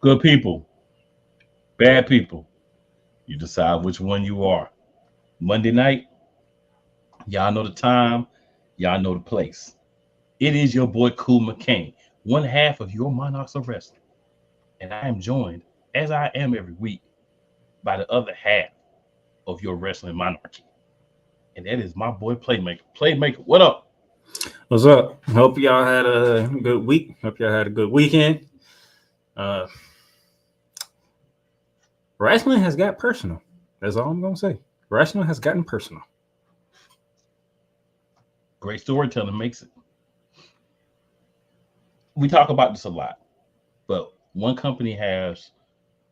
Good people, bad people. You decide which one you are. Monday night, y'all know the time, y'all know the place. It is your boy Cool McCain, one half of your Monarchs of Wrestling. And I am joined, as I am every week, by the other half of your wrestling monarchy. And that is my boy Playmaker. Playmaker, what up? What's up? Hope y'all had a good week. Hope y'all had a good weekend. Uh, wrestling has got personal. That's all I'm gonna say. Wrestling has gotten personal. Great storytelling makes it. We talk about this a lot, but one company has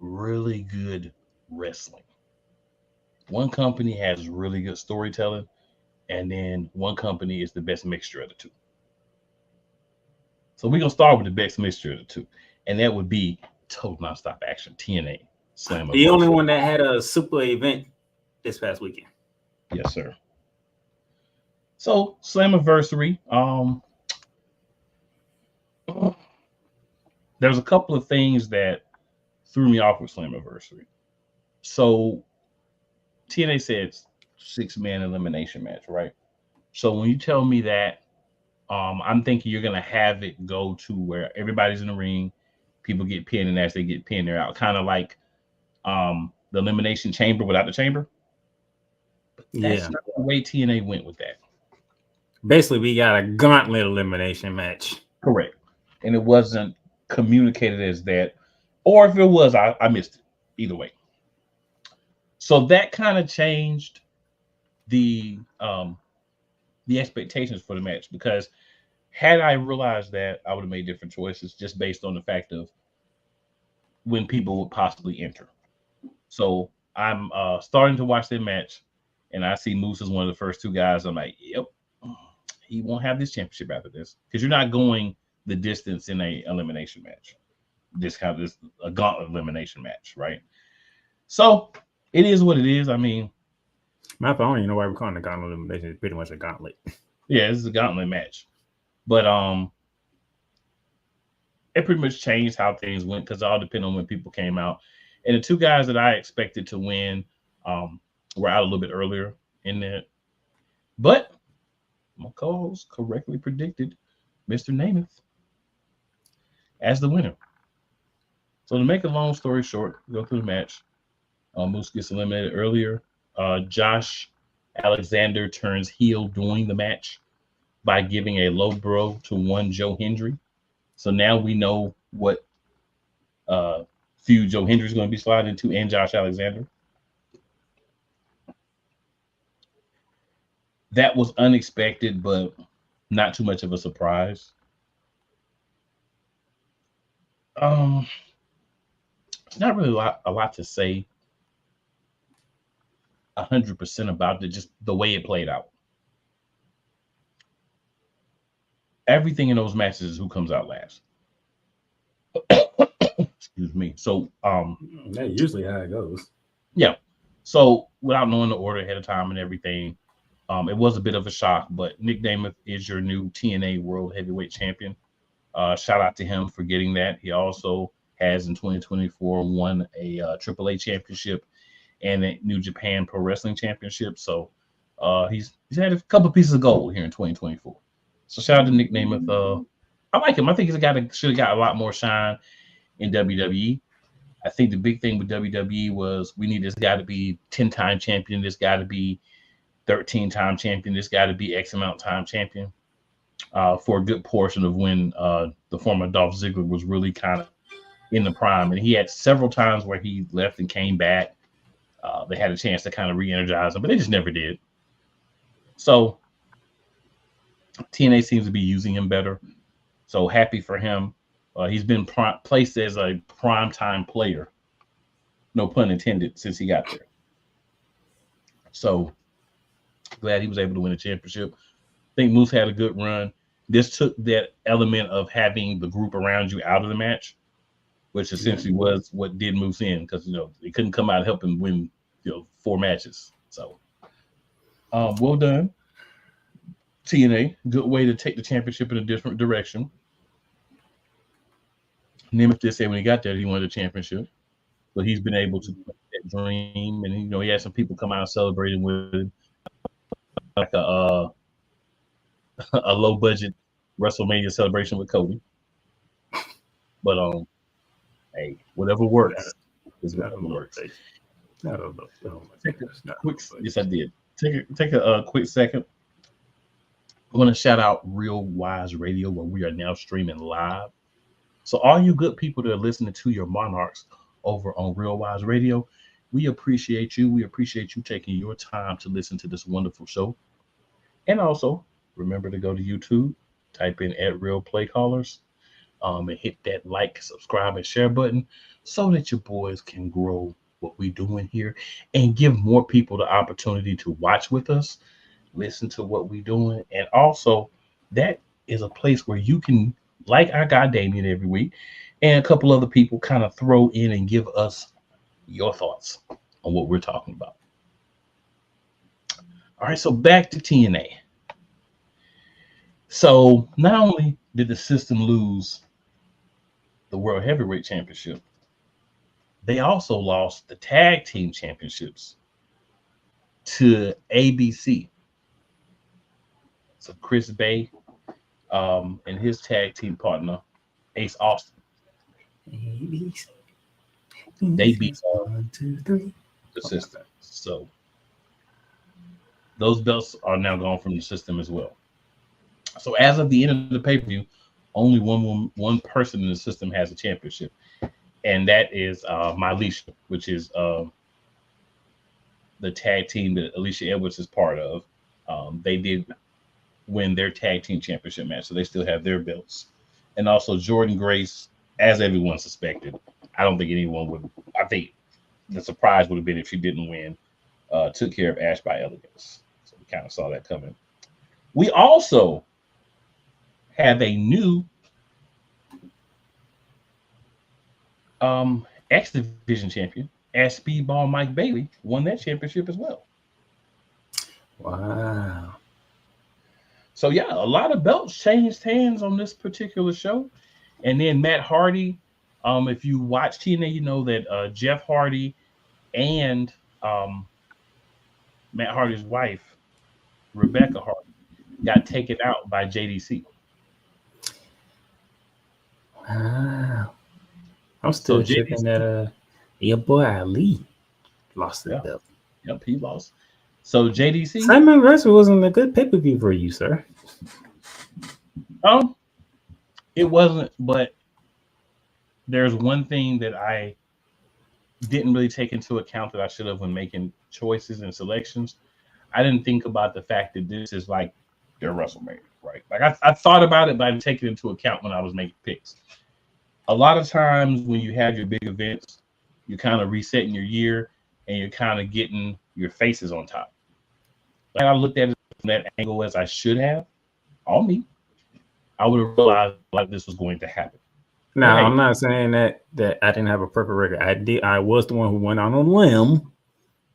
really good wrestling. One company has really good storytelling, and then one company is the best mixture of the two. So we're gonna start with the best mixture of the two, and that would be Total Nonstop Action TNA Slammiversary. The only one that had a super event this past weekend. Yes, sir. So Slammiversary, there's a couple of things that threw me off with Slammiversary. So TNA said 6-man elimination match, right? So when you tell me that, I'm thinking you're gonna have it go to where everybody's in the ring, people get pinned, and as they get pinned, they're out, kind of like the elimination chamber without the chamber. But that's not the way TNA went with that. Basically, we got a gauntlet elimination match. Correct, and it wasn't communicated as that, or if it was, I missed it. Either way, so that kind of changed the expectations for the match, because had I realized that, I would have made different choices just based on the fact of when people would possibly enter. So I'm starting to watch the match, and I see Moose as one of the first two guys. I'm like, yep, he won't have this championship after this, because you're not going the distance in a elimination match. This a gauntlet elimination match, right? So it is what it is. I mean, I don't even know why we're calling it a gauntlet elimination. It's pretty much a gauntlet. Yeah, this is a gauntlet match, but it pretty much changed how things went, because it all depended on when people came out. And the two guys that I expected to win were out a little bit earlier in that. But my co-host correctly predicted Mr. Nemeth as the winner. So to make a long story short, go through the match. Moose gets eliminated earlier. Josh Alexander turns heel during the match by giving a low blow to one Joe Hendry. So now we know what feud Joe Hendry is going to be sliding into, and Josh Alexander. That was unexpected, but not too much of a surprise. It's not really a lot to say 100% about it, just the way it played out. Everything in those matches is who comes out last. Excuse me. So that's usually how it goes. Yeah. So without knowing the order ahead of time and everything, it was a bit of a shock. But Nick Nemeth is your new TNA World Heavyweight Champion. Shout out to him for getting that. He also has in 2024 won a AAA championship and a New Japan Pro Wrestling Championship. So he's had a couple of pieces of gold here in 2024. So shout out to Nick Nemeth. I like him. I think should have got a lot more shine in WWE. I think the big thing with WWE was we need this guy to be 10-time champion, this guy to be 13-time champion, this guy to be X amount time champion for a good portion of when the former Dolph Ziggler was really kind of in the prime. And he had several times where he left and came back. They had a chance to kind of re-energize him, but they just never did. So TNA seems to be using him better. So happy for him. He's been placed as a primetime player, no pun intended, since he got there. So glad he was able to win a championship. I think Moose had a good run. This took that element of having the group around you out of the match, which essentially was what did Moose in, because they couldn't come out and help him win 4 matches. So well done, TNA. Good way to take the championship in a different direction. Nemeth just said when he got there, he wanted a championship. So he's been able to put that dream, and he had some people come out celebrating with him, like a low budget WrestleMania celebration with Cody. But hey, whatever works is whatever works. Yes, I did. Take a quick second. I want to shout out Real Wise Radio, where we are now streaming live. So all you good people that are listening to your Monarchs over on Real Wise Radio, we appreciate you. We appreciate you taking your time to listen to this wonderful show. And also, remember to go to YouTube, type in @RealPlayCallers, and hit that like, subscribe, and share button so that your boys can grow what we're doing here and give more people the opportunity to watch with us, listen to what we're doing. And also, that is a place where you can, like our guy Damien every week, and a couple other people kind of throw in and give us your thoughts on what we're talking about. All right, so back to TNA. So not only did the system lose the World Heavyweight Championship, they also lost the Tag Team Championships to ABC. So Chris Bay and his tag team partner, Ace Austin. They beat 1, 2, 3. the system. So those belts are now gone from the system as well. So as of the end of the pay-per-view, only one person in the system has a championship, and that is Malisha, which is the tag team that Alicia Edwards is part of. They did win their tag team championship match, so they still have their belts. And also Jordynne Grace, as everyone suspected. I don't think anyone would. I think the surprise would have been if she didn't win. Took care of Ash by elegance. So we kind of saw that coming. We also have a new X Division champion, as Speedball Mike Bayley won that championship as well. Wow. So yeah, a lot of belts changed hands on this particular show. And then Matt Hardy, if you watch TNA, you know that Jeff Hardy and Matt Hardy's wife, Rebecca Hardy, got taken out by JDC. Wow. I'm still tripping that your boy Ali lost the belt. Yep, he lost. So JDC, Slammiversary wasn't a good pay-per-view for you, sir. It wasn't, but there's one thing that I didn't really take into account that I should have when making choices and selections. I didn't think about the fact that this is like their WrestleMania, right? Like I thought about it, but I didn't take it into account when I was making picks. A lot of times when you have your big events, you're kind of resetting your year and you're kind of getting your faces on top. Like I looked at it from that angle as I should have. All me. I would have realized like this was going to happen. Now, I'm not saying that I didn't have a perfect record. I was the one who went on a limb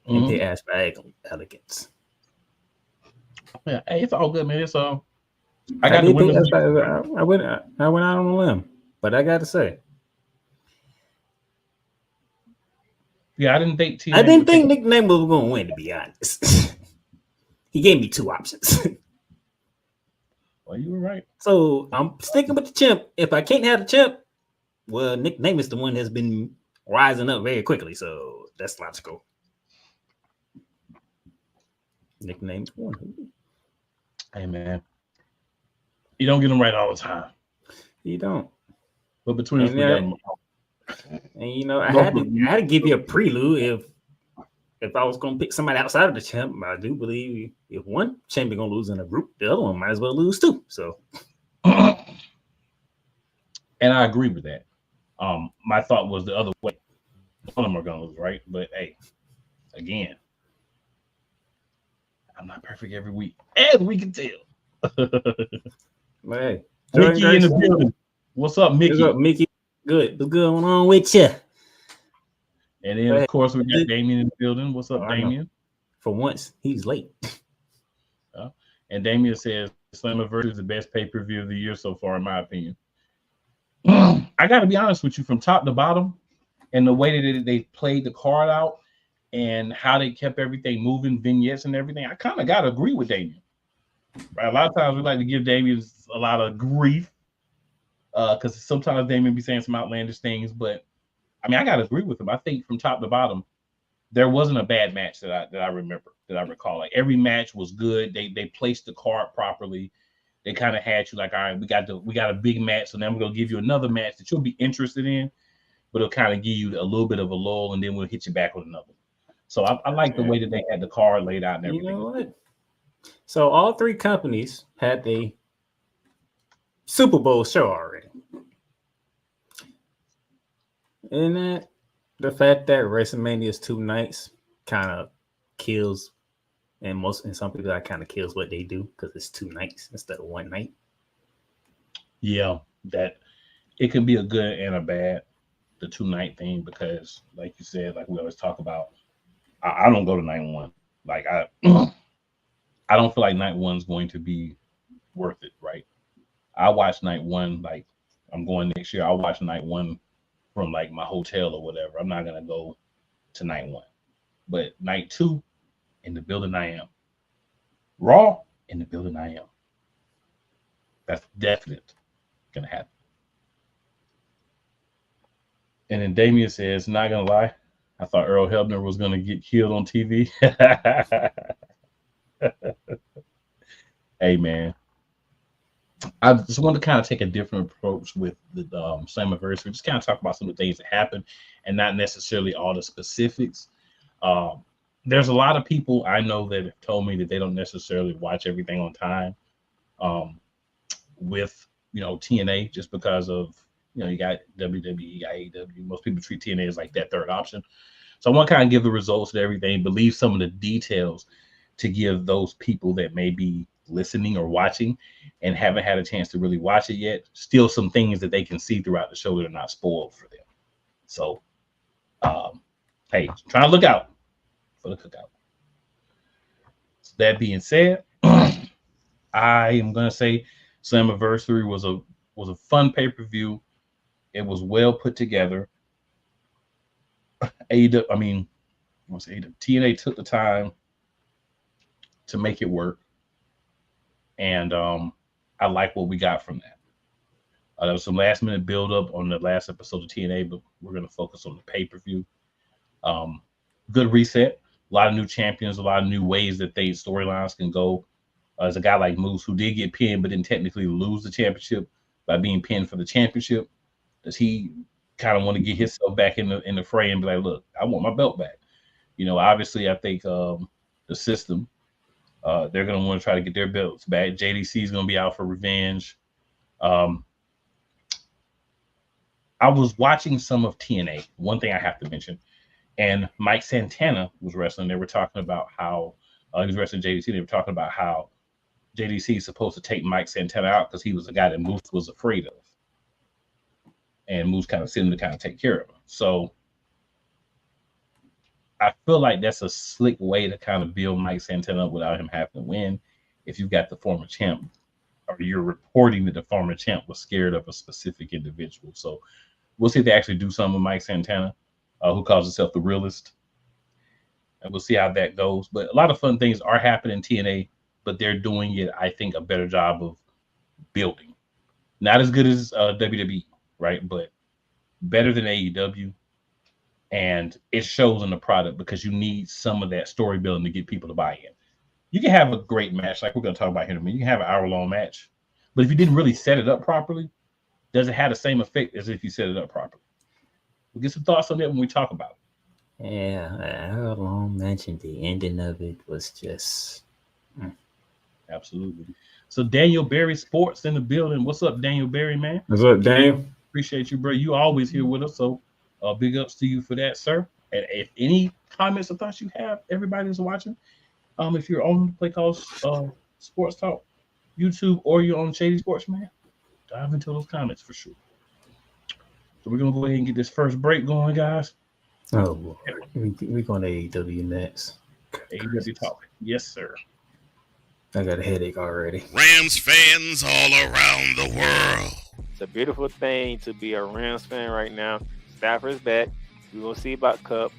and did Ash by elegance. Yeah, hey, it's all good, man. It's all. I went out on a limb, but I got to say, yeah, I didn't think Nick Nemeth was going to win. To be honest, he gave me two options. Well, you were right. So I'm sticking with the champ. If I can't have the champ, well, Nick Nemeth is the one that's been rising up very quickly, so that's logical. Nick Nemeth won. Hey, man. You don't get them right all the time. You don't. But between us, we got them. And you know, I had to give you a prelude if I was going to pick somebody outside of the champ. I do believe if one champion going to lose in a group, the other one might as well lose too. So, and I agree with that. My thought was the other way. One of them are going to lose, right? But hey, again, I'm not perfect every week, as we can tell. Hey, Mickey in the building. What's up, Mickey? What's up, Mickey? Good. What's going on with you? And then, of course, we got Damien in the building. What's up, Damien? For once, he's late. And Damien says Slammiversary is the best pay-per-view of the year so far, in my opinion. I got to be honest with you, from top to bottom, and the way that they played the card out and how they kept everything moving, vignettes and everything, I kind of got to agree with Damien. Right? A lot of times we like to give Damien a lot of grief because sometimes Damien be saying some outlandish things, but I mean, I got to agree with him. I think from top to bottom, there wasn't a bad match that I remember, that I recall. Like every match was good. They placed the card properly. They kind of had you like, all right, we got a big match, so now we're gonna give you another match that you'll be interested in, but it'll kind of give you a little bit of a lull, and then we'll hit you back with another. So I like the way that they had the card laid out and everything. You know what? So all three companies had the Super Bowl show already, and that the fact that WrestleMania is 2 nights kind of kills. And some people that kind of kills what they do because it's 2 nights instead of 1 night. Yeah, that it can be a good and a bad, the 2-night thing, because like you said, like we always talk about, I don't go to night 1. Like I don't feel like night 1's going to be worth it, right? I watch night 1 like I'm going next year. I'll watch night 1 from like my hotel or whatever. I'm not gonna go to night 1, but night 2. In the building I am. Raw, in the building I am. That's definite gonna happen. And then Damien says, not gonna lie, I thought Earl Hebner was gonna get killed on TV. Hey man, I just want to kind of take a different approach with the Slammiversary. Just kind of talk about some of the things that happened and not necessarily all the specifics. There's a lot of people I know that have told me that they don't necessarily watch everything on time with, TNA, just because of, you got WWE, you got AEW. Most people treat TNA as like that third option. So I want to kind of give the results of everything, but leave some of the details to give those people that may be listening or watching and haven't had a chance to really watch it yet, still some things that they can see throughout the show that are not spoiled for them. So, hey, try to look out for the cookout. So that being said, I am gonna say Slammiversary was a fun pay-per-view. It was well put together. TNA took the time to make it work, and I like what we got from that. There was some last-minute build-up on the last episode of TNA, but we're gonna focus on the pay-per-view. Good reset. A lot of new champions, a lot of new ways that they storylines can go. There's a guy like Moose who did get pinned, but didn't technically lose the championship by being pinned for the championship. Does he kind of want to get himself back in the fray and be like, look, I want my belt back? Obviously, I think the system, they're going to want to try to get their belts back. JDC is going to be out for revenge. I was watching some of TNA. One thing I have to mention. And Mike Santana was wrestling. They were talking about how he was wrestling JDC. They were talking about how JDC is supposed to take Mike Santana out because he was the guy that Moose was afraid of. And Moose kind of sent him to kind of take care of him. So I feel like that's a slick way to kind of build Mike Santana up without him having to win. If you've got the former champ, or you're reporting that the former champ was scared of a specific individual. So we'll see if they actually do something with Mike Santana. Who calls himself the realist. And we'll see how that goes. But a lot of fun things are happening in TNA, but they're doing it, I think, a better job of building. Not as good as WWE, right? But better than AEW. And it shows in the product because you need some of that story building to get people to buy in. You can have a great match, like we're going to talk about here in a minute. You can have an hour-long match. But if you didn't really set it up properly, does it have the same effect as if you set it up properly? We'll get some thoughts on that when we talk about it. Yeah, how long mentioned the ending of it was just absolutely. So Daniel Berry Sports in the building. What's up, Daniel Berry, man? What's up, Daniel? Appreciate you, bro. You always here with us, so big ups to you for that, sir. And if any comments or thoughts you have, everybody who's watching, if you're on Play Calls Sports Talk YouTube or you're on Shady Sports, man, dive into those comments for sure. So we're gonna go ahead and get this first break going, guys. Oh, boy. We're going to AEW next. AEW talk. Yes, sir. I got a headache already. Rams fans all around the world, It's a beautiful thing to be a Rams fan right now. Stafford's back. We will see about Cup.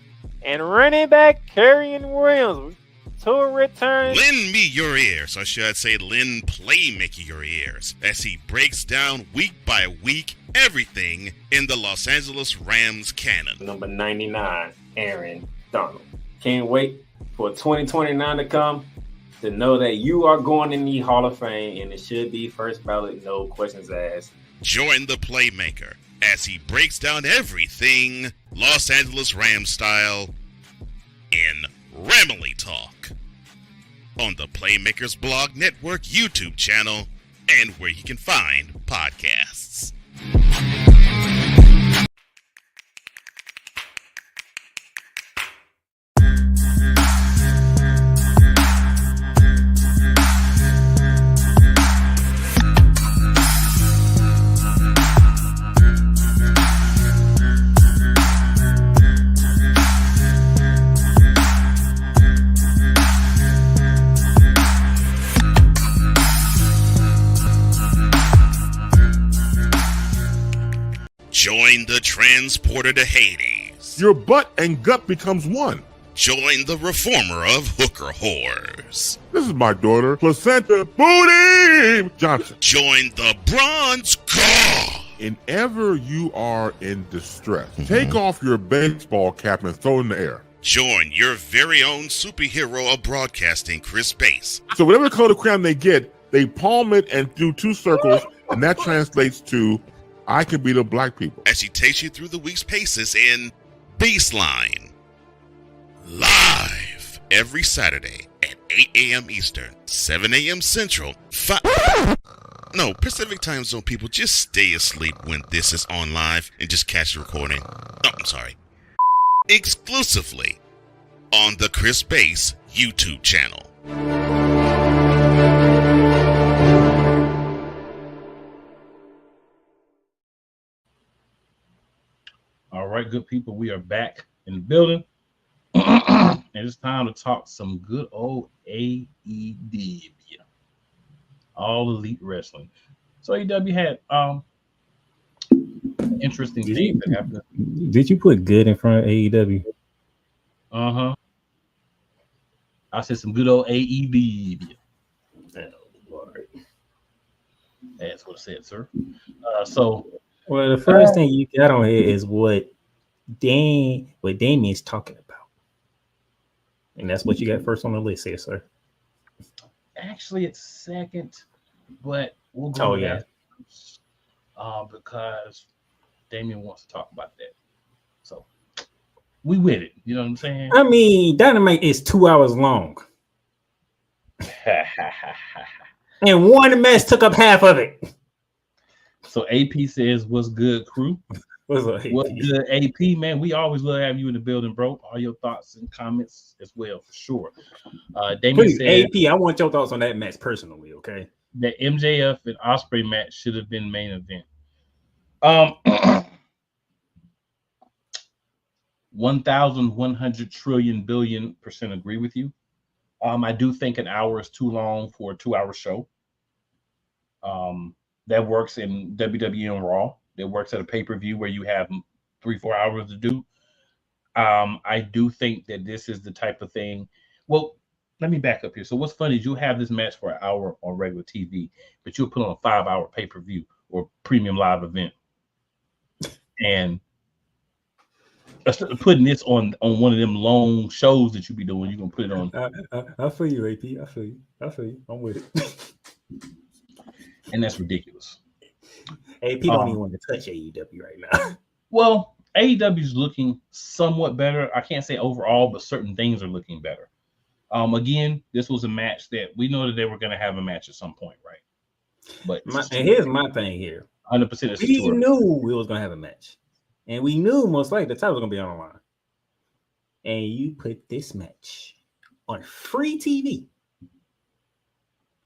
And running back Kyren Williams to return. Lend me your ears, or should I say lend Playmaker your ears, as he breaks down week by week everything in the Los Angeles Rams canon. Number 99, Aaron Donald. Can't wait for 2029 to come to know that you are going in the Hall of Fame, and it should be first ballot, no questions asked. Join the Playmaker as he breaks down everything Los Angeles Rams style in Ramily Talk on the Playmakers Blog Network YouTube channel and where you can find podcasts. Join the transporter to Hades. Your butt and gut becomes one. Join the reformer of hooker whores. This is my daughter, Placenta Booty Johnson. Join the bronze god. Whenever you are in distress, take off your baseball cap and throw it in the air. Join your very own superhero of broadcasting, Chris Bass. So whatever color crayon they get, they palm it and do 2 circles, and that translates to I can beat up black people. As he takes you through the week's paces in Baseline. Live every Saturday at 8 a.m. Eastern, 7 a.m. Central, Pacific time zone people, just stay asleep when this is on live and just catch the recording. Oh, I'm sorry. Exclusively on the Chris Bass YouTube channel. All right, good people, we are back in the building. And it's time to talk some good old AEW. All Elite Wrestling. So AEW had interesting things that happened. Did you put good in front of AEW? Uh-huh. I said some good old AEW. Oh, Lord. That's what I said, sir. Well, the first thing you got on here is what Damien's talking about. And that's what you got first on the list here, sir. Actually, it's second, but we'll go with that because Damien wants to talk about that. So we with it. You know what I'm saying? I mean, Dynamite is 2 hours long. And one match took up half of it. So AP says, "What's good, crew? What's good, AP, man? We always love having you in the building, bro. All your thoughts and comments as well, for sure." Damien said, AP, I want your thoughts on that match personally, okay? The MJF and Ospreay match should have been main event. 1,100 trillion billion% agree with you. I do think an hour is too long for a 2-hour show. That works in WWE and Raw. That works at a pay-per-view where you have 3-4 hours to do. I do think that this is the type of thing. Well, let me back up here. So what's funny is you'll have this match for an hour on regular TV, but you'll put on a 5-hour pay-per-view or premium live event. And putting this on one of them long shows that you be doing, you're going to put it on. I feel you, AP. I feel you. I'm with it. And that's ridiculous. AP don't even want to touch AEW right now. Well, AEW is looking somewhat better. I can't say overall, but certain things are looking better. Again, this was a match that we know that they were going to have a match at some point, right? But and here's my thing here. 100%. We knew we was going to have a match. And we knew most likely the title was going to be on the line. And you put this match on free TV.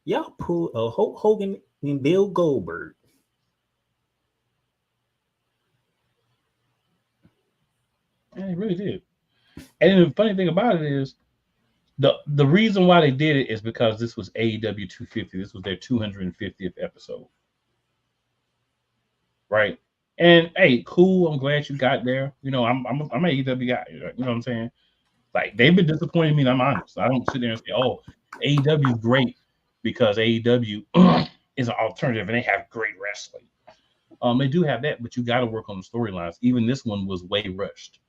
Y'all pulled a Hulk Hogan and Bill Goldberg. And they really did. And the funny thing about it is the reason why they did it is because this was AEW 250. This was their 250th episode. right? And hey, cool. I'm glad you got there. You know, I'm an AEW guy. You know what I'm saying? Like they've been disappointing me. And I'm honest. I don't sit there and say, "Oh, AEW is great," because AEW is an alternative and they have great wrestling. They do have that, but you got to work on the storylines. Even this one was way rushed.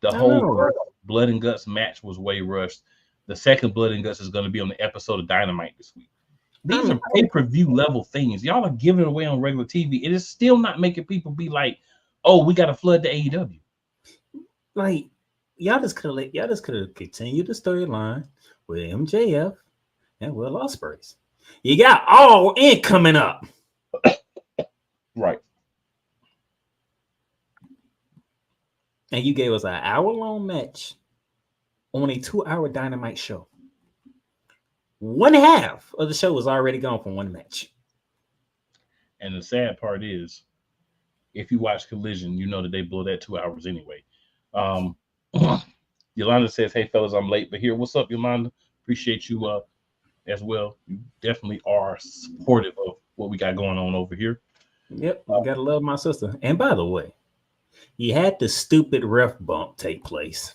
The whole Blood and Guts match was way rushed. The second Blood and Guts is going to be on the episode of Dynamite this week. These are pay-per-view level things. Y'all are giving it away on regular TV. It is still not making people be like, "Oh, we got to flood the AEW." Like y'all just could have continued the storyline with MJF and Will Ospreay. You got All In coming up, right? And you gave us an hour-long match on a 2-hour Dynamite show. 1/2 of the show was already gone from one match. And the sad part is, if you watch Collision, you know that they blow that 2 hours anyway. Yolanda says, "Hey fellas, I'm late, but here. What's up, Yolanda? Appreciate you as well. You definitely are supportive of what we got going on over here." Yep, I gotta love my sister. And by the way, you had the stupid ref bump take place.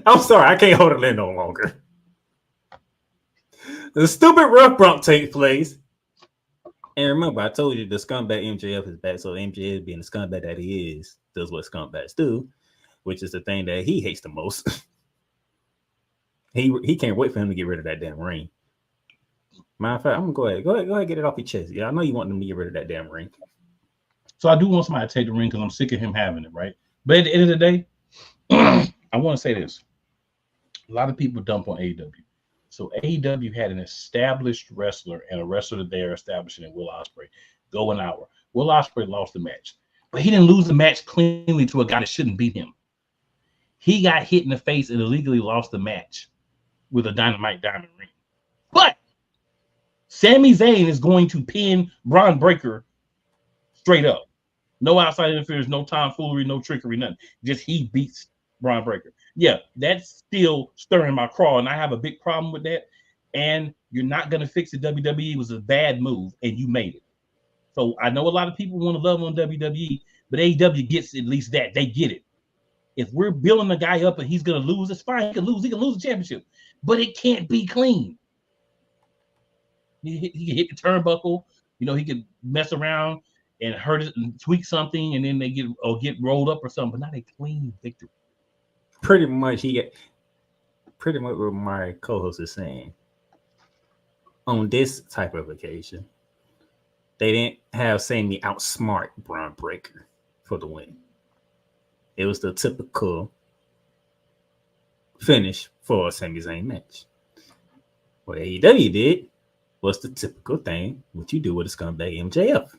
I'm sorry, I can't hold it in no longer. The stupid ref bump take place. And remember, I told you the scumbag MJF is back. So MJF, being the scumbag that he is, does what scumbags do, which is the thing that he hates the most. He can't wait for him to get rid of that damn ring. Matter of fact, I'm gonna go ahead, get it off your chest. Yeah, I know you want them to get rid of that damn ring. So I do want somebody to take the ring because I'm sick of him having it, right? But at the end of the day, I want to say this. A lot of people dump on AEW. So AEW had an established wrestler and a wrestler that they are establishing in Will Ospreay go an hour. Will Ospreay lost the match, but he didn't lose the match cleanly to a guy that shouldn't beat him. He got hit in the face and illegally lost the match with a Dynamite Diamond ring. But Sami Zayn is going to pin Braun Breaker straight up. No outside interference, no tomfoolery, no trickery, nothing. Just he beats Braun Breaker. Yeah, that's still stirring my craw, and I have a big problem with that. And you're not going to fix it. WWE was a bad move, and you made it. So I know a lot of people want to love on WWE, but AEW gets at least that. They get it. If we're building a guy up and he's going to lose, it's fine. He can lose the championship, but it can't be clean. He can hit the turnbuckle. You know, he could mess around and hurt it and tweak something, and then they get rolled up or something, but not a clean victory. Pretty much what my co-host is saying. On this type of occasion, they didn't have Sami outsmart Braun Breaker for the win. It was the typical finish for a Sami Zayn match. What AEW did was the typical thing what you do with a scumbag MJF.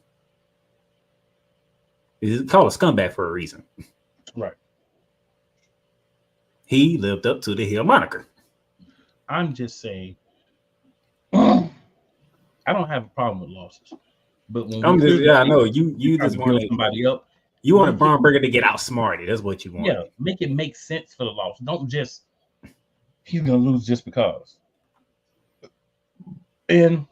It's called a scumbag for a reason. Right. He lived up to the heel moniker. I'm just saying, I don't have a problem with losses, but when I know you just want somebody up. You want a Braun Breaker to get outsmarted. That's what you want. Yeah, make it make sense for the loss. Don't just he's gonna lose just because. And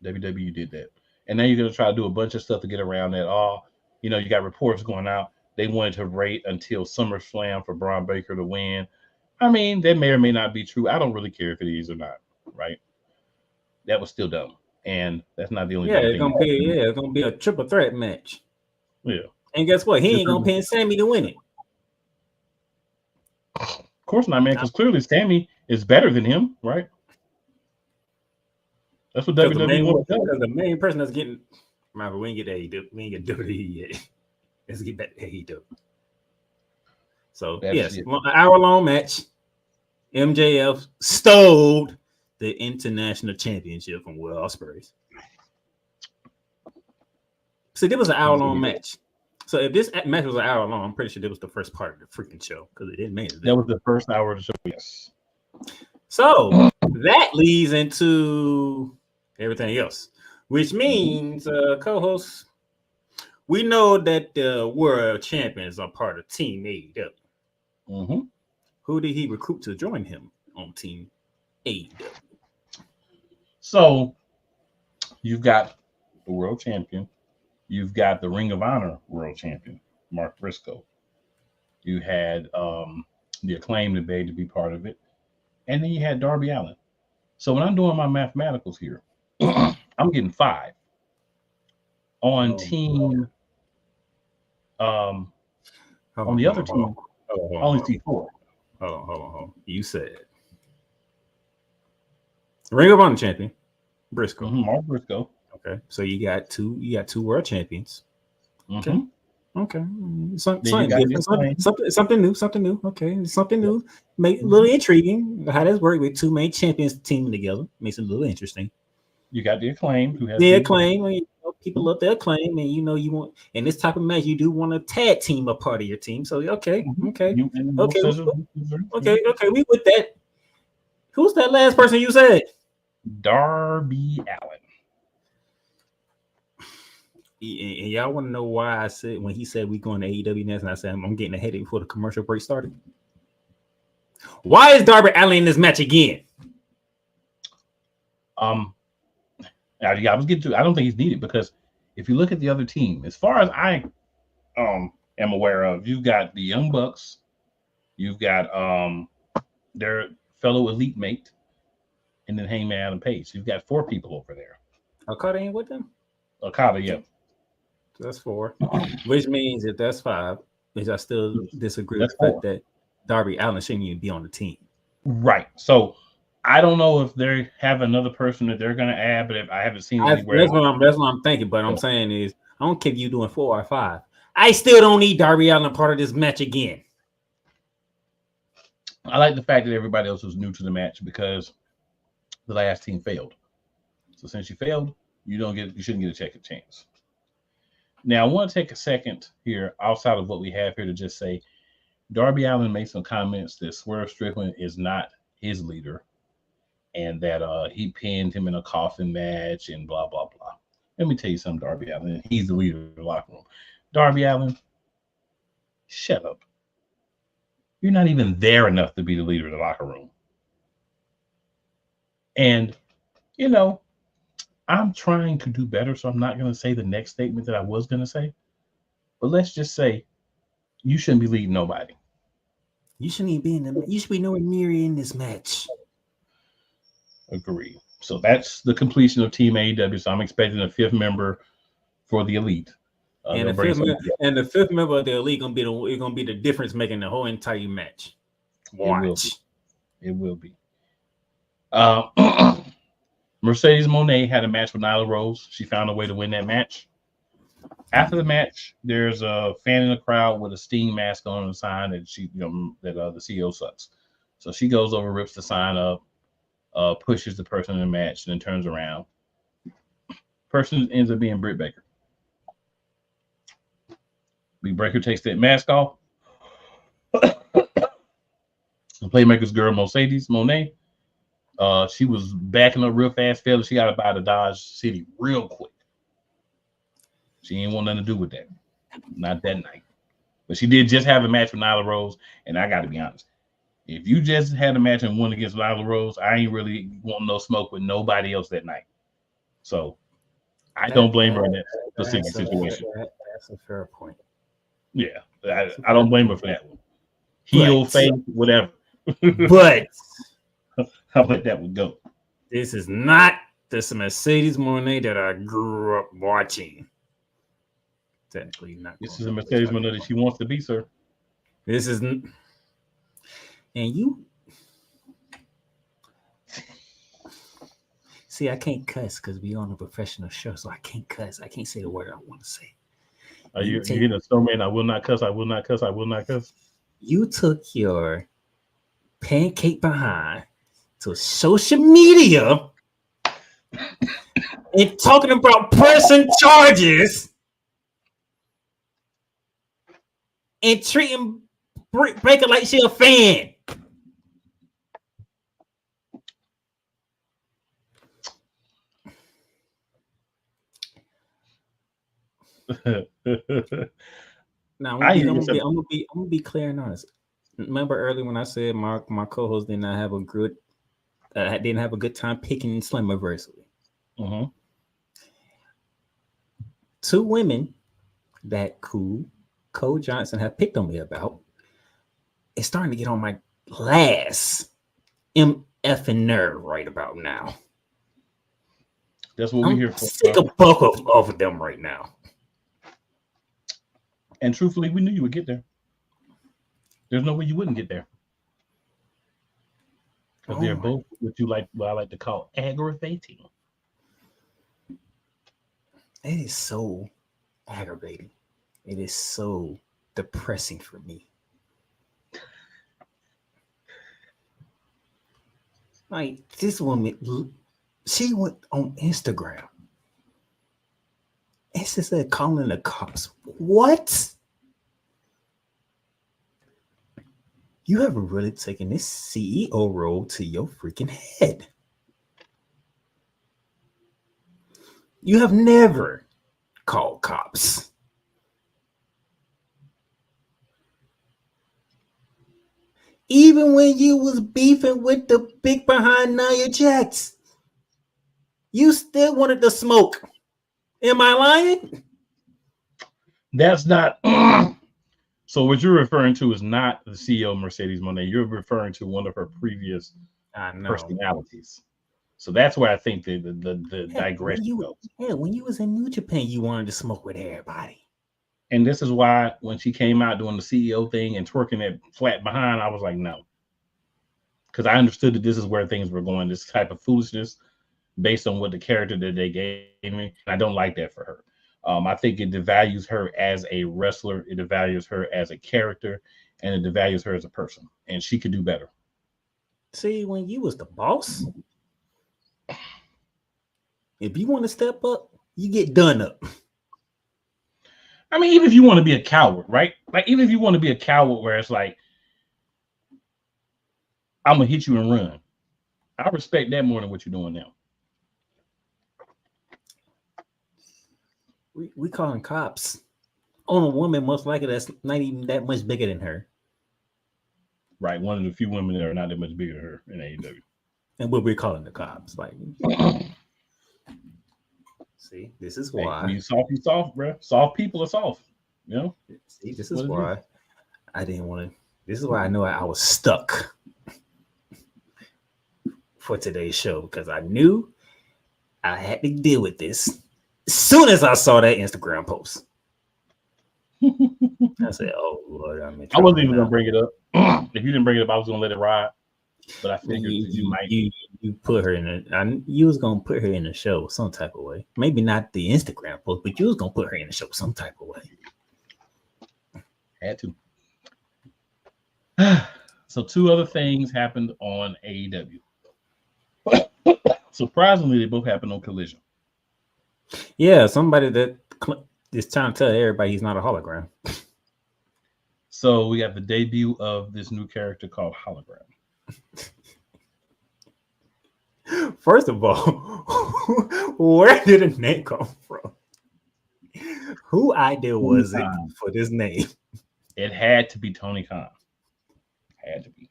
WWE did that, and now you're gonna try to do a bunch of stuff to get around that. You know, you got reports going out. They wanted to wait until SummerSlam for Braun Breaker to win. I mean, that may or may not be true. I don't really care if it is or not, right? That was still dumb. And that's not the only thing. It's gonna be a triple threat match. Yeah. And guess what? He ain't gonna pin Sami to win it. Of course not, man, because clearly Sami is better than him, right? That's what WWE wants. Because the main person that's getting remember, we ain't get AEW. We ain't get WWE yet. Let's get back to AEW. So yes, an hour-long match. MJF stole the international championship from Will Ospreay. So there was an hour-long match. So if this match was an hour long, I'm pretty sure that was the first part of the freaking show because it didn't make it. That was the first hour of the show. Yes. So that leads into everything else, which means, co-hosts, we know that the world champions are part of Team AEW. Mm-hmm. Who did he recruit to join him on Team AEW? So You've got the world champion. You've got the Ring of Honor world champion, Mark Briscoe. You had the Acclaim that begged to be part of it. And then you had Darby Allin. So when I'm doing my mathematicals here, I'm getting 5. On team, on the other team, I only see 4. Hold on. You said Ring of Honor champion, Briscoe. Mark Briscoe. Okay, so you got two world champions. Okay. Something new. Okay, something new. Make it a little intriguing. How does work with 2 main champions teaming together? Makes it a little interesting. You got the Acclaim. Who has the Acclaim. People love the Acclaim, and you want in this type of match, you do want a tag team a part of your team. So okay. We with that. Who's that last person you said? Darby Allin. And y'all want to know why I said when he said we going to AEW next, and I said I'm getting a headache before the commercial break started. Why is Darby Allin in this match again? I was getting to. I don't think he's needed because if you look at the other team, as far as I am aware of, you've got the Young Bucks, you've got their fellow elite mate, and then Hangman Adam Page. You've got 4 people over there. Okada ain't with them. Okada, yeah. So that's 4, which means if that's 5, which I still disagree with the fact that Darby Allin shouldn't even be on the team. Right. So I don't know if they have another person that they're going to add, but if I haven't seen anywhere. That's what I'm thinking. But I'm saying is, I don't care if you're doing 4 or 5. I still don't need Darby Allin part of this match again. I like the fact that everybody else was new to the match because the last team failed. So since you failed, you shouldn't get a second chance. Now I want to take a second here outside of what we have here to just say Darby Allin made some comments that Swerve Strickland is not his leader and that he pinned him in a coffin match and blah, blah, blah. Let me tell you something, Darby Allin. He's the leader of the locker room. Darby Allin, shut up. You're not even there enough to be the leader of the locker room. And, I'm trying to do better, so I'm not going to say the next statement that I was going to say. But let's just say you shouldn't be leading nobody. You shouldn't even you should be nowhere near in this match. Agree. So that's the completion of Team AEW. So I'm expecting a 5th member for the Elite. And the 5th member of the Elite gonna be the difference making the whole entire match. Watch. It will be. Mercedes Monet had a match with Nyla Rose. She found a way to win that match. After the match, there's a fan in the crowd with a Sting mask on the sign that the CEO sucks. So she goes over, rips the sign up, pushes the person in the match, and then turns around. Person ends up being Britt Baker. Big Breaker takes that mask off. The Playmaker's girl, Mercedes Monet. She was backing up real fast, fella. She got up out of Dodge City real quick. She ain't want nothing to do with that. Not that night. But she did just have a match with Nyla Rose, and I got to be honest. If you just had a match and won against Nyla Rose, I ain't really wanting no smoke with nobody else that night. So I don't blame her in that specific situation. That's a fair point. Yeah, I don't blame her for that one. Heel, face, whatever. But I'll let that one go. This is not this Mercedes Monet that I grew up watching. Technically not. This is a Mercedes Monet that she wants to be, sir. This isn't. And you see, I can't cuss because we on a professional show, so I can't cuss. I can't say the word I want to say. Are you hitting a snowman? I will not cuss. I will not cuss. I will not cuss. You took your pancake behind to social media and talking about pressing charges and treating Britt Baker like she a fan. Now I'm gonna be clear and honest. Remember earlier when I said my co-host did not have a good time picking Slammiversary. two women that Cole Johnson have picked on me about, it's starting to get on my last MF nerve right about now. That's what we're here for. Sick of both of them right now. And truthfully, we knew you would get there. There's no way you wouldn't get there. Because they're both what I like to call aggravating. It is so aggravating. It is so depressing for me. Like, this woman, she went on Instagram. And she said, calling the cops. What? You haven't really taken this CEO role to your freaking head. You have never called cops. Even when you was beefing with the big behind Nia Jax, you still wanted the smoke. Am I lying? That's not. So what you're referring to is not the CEO Mercedes Monet. You're referring to one of her previous personalities. So that's where I think the digression goes. Yeah, when you was in New Japan, you wanted to smoke with everybody. And this is why when she came out doing the CEO thing and twerking that flat behind, I was like, no. Because I understood that this is where things were going, this type of foolishness based on what the character that they gave me. I don't like that for her. I think it devalues her as a wrestler. It devalues her as a character. And it devalues her as a person. And she could do better. See, when you was the boss, if you want to step up, you get done up. I mean, even if you want to be a coward, right? Like, even if you want to be a coward where it's like, I'm going to hit you and run. I respect that more than what you're doing now. We calling cops on a woman most likely that's not even that much bigger than her. Right. One of the few women that are not that much bigger than her in AEW. And what we're calling the cops. Like, see, this is why. Hey, you soft, bro. Soft people are soft. You know? See, this is why I didn't want to. This is why I know I was stuck for today's show, because I knew I had to deal with this as soon as I saw that Instagram post. I said, "Oh Lord, I wasn't even gonna bring it up. If you didn't bring it up, I was gonna let it ride. But I figured you might. You put her in it. You was gonna put her in the show some type of way. Maybe not the Instagram post, but you was gonna put her in the show some type of way. Had to. So 2 other things happened on AEW. Surprisingly, they both happened on Collision. Yeah, somebody that is trying to tell everybody he's not a hologram. So we got the debut of this new character called Hologram. First of all, where did the name come from? Who idea was it for this name? It had to be Tony Khan. Had to be.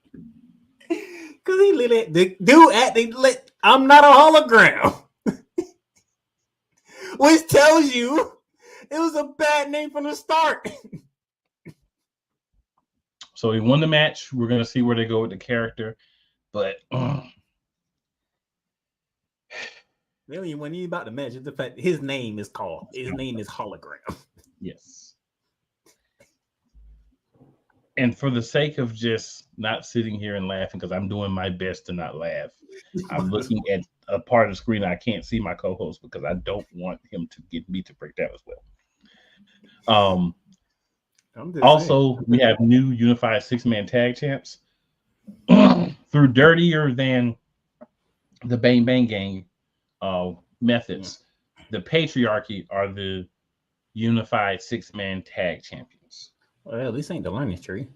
Because he literally, the dude acting like, I'm not a hologram. Which tells you it was a bad name from the start. So he won the match. We're going to see where they go with the character. But really, when he's about the match, it's the fact his name is Hologram. Yes. And for the sake of just not sitting here and laughing, because I'm doing my best to not laugh, I'm looking at a part of the screen. I can't see my co-host because I don't want him to get me to break down as well. Also, we have new unified 6-man tag champs. Through dirtier than the Bang Bang Gang methods, the Patriarchy are the unified 6-man tag champions. Well, this ain't the learning tree.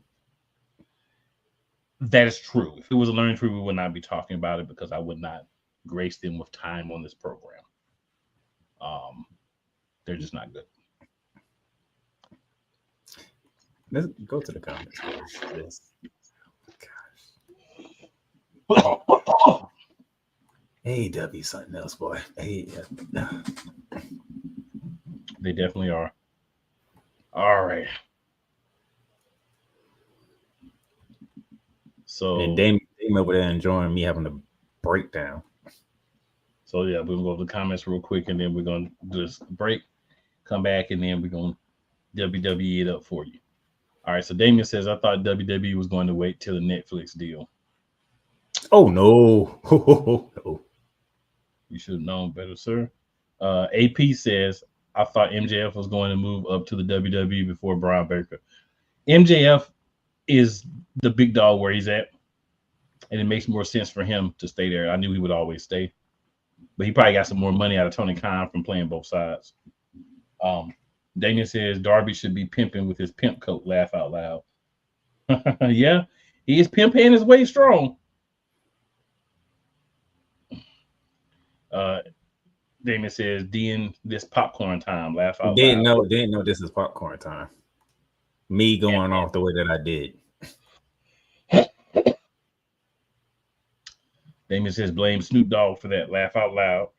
That is true. If it was a learning tree, we would not be talking about it because I would not grace them with time on this program. They're just not good. Let's go to the comments. AEW something else, boy. They definitely are. All right. So And Damien over there enjoying me having a breakdown. So yeah, we're gonna go to the comments real quick, and then we're gonna do this break, come back, and then we're gonna WWE it up for you. All right. So Damien says, I thought WWE was going to wait till the Netflix deal. Oh no. No. You should have known better, sir. AP says, I thought MJF was going to move up to the WWE before Brian Baker. MJF is the big dog where he's at, and it makes more sense for him to stay there. I knew he would always stay, but he probably got some more money out of Tony Khan from playing both sides. Damien says Darby should be pimping with his pimp coat. Laugh out loud. Yeah, he is pimping his way strong. Damien says, "Dean, this popcorn time." Laugh out loud. Didn't know this is popcorn time. Me going off the way that I did. Damien says, blame Snoop Dogg for that. Laugh out loud.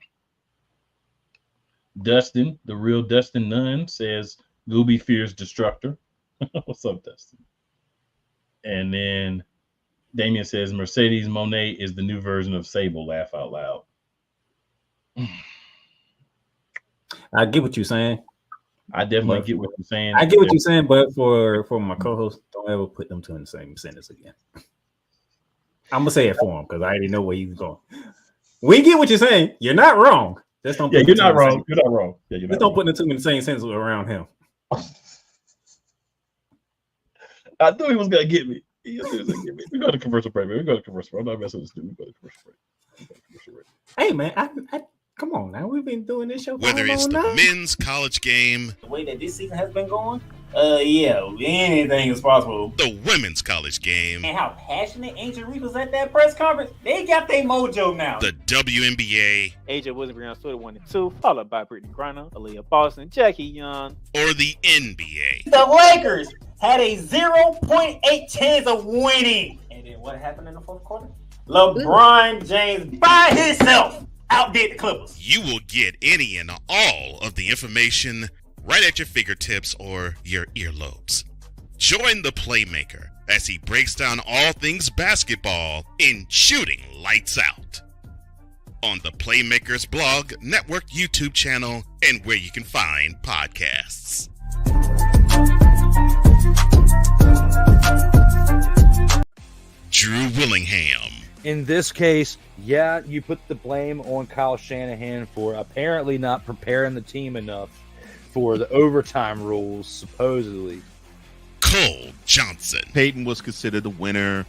Dustin, the real Dustin Nunn, says, Gooby fears Destructor. What's up, Dustin? And then Damien says, Mercedes Monet is the new version of Sable. Laugh out loud. I get what you're saying. I definitely get what you're saying. I get what you're saying, but for my co-host, don't ever put them two in the same sentence again. I'm gonna say it for him because I already know where he's going. We get what you're saying. You're not wrong. Just don't. Yeah, you're not wrong. You're not wrong. Yeah, you're not. Just don't put the two in the same sentence around him. I knew he was gonna get me. We go to commercial break, man. We go to commercial break. I'm not messing with this dude. We go to commercial break. Hey, man, I come on now. We've been doing this show. Whether it's the men's college game, the way that this season has been going, yeah, anything is possible. The women's college game, And how passionate Angel Reese was at that press conference. They got their mojo now. The WNBA, AJ Wilson Brown stood 1-2, followed by Brittany Griner, Aaliyah Boston, Jackie Young, or the NBA. The Lakers had a 0.8 chance of winning. And then what happened in the fourth quarter? LeBron James by himself outdid the Clippers. You will get any and all of the information right at your fingertips or your earlobes. Join the Playmaker as he breaks down all things basketball in Shooting Lights Out on the Playmakers blog, network, YouTube channel, and where you can find podcasts. Drew Willingham. In this case, yeah, you put the blame on Kyle Shanahan for apparently not preparing the team enough for the overtime rules, supposedly. Cole Johnson. Peyton was considered the winner,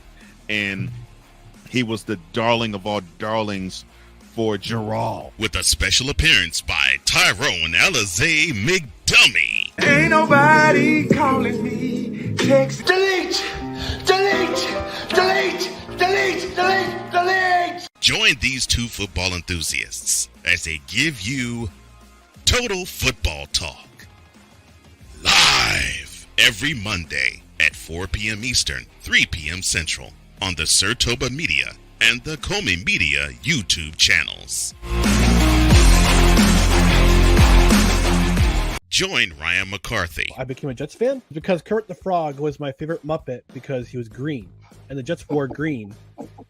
and he was the darling of all darlings for Gerald. With a special appearance by Tyrone Alizé McDummy. Ain't nobody calling me. Text. Delete! Join these two football enthusiasts as they give you Total Football Talk. Live every Monday at 4 p.m. Eastern, 3 p.m. Central on the Sertoba Media and the Comey Media YouTube channels. Join Ryan McCarthy. I became a Jets fan because Kermit the Frog was my favorite Muppet because he was green, and the Jets wore green.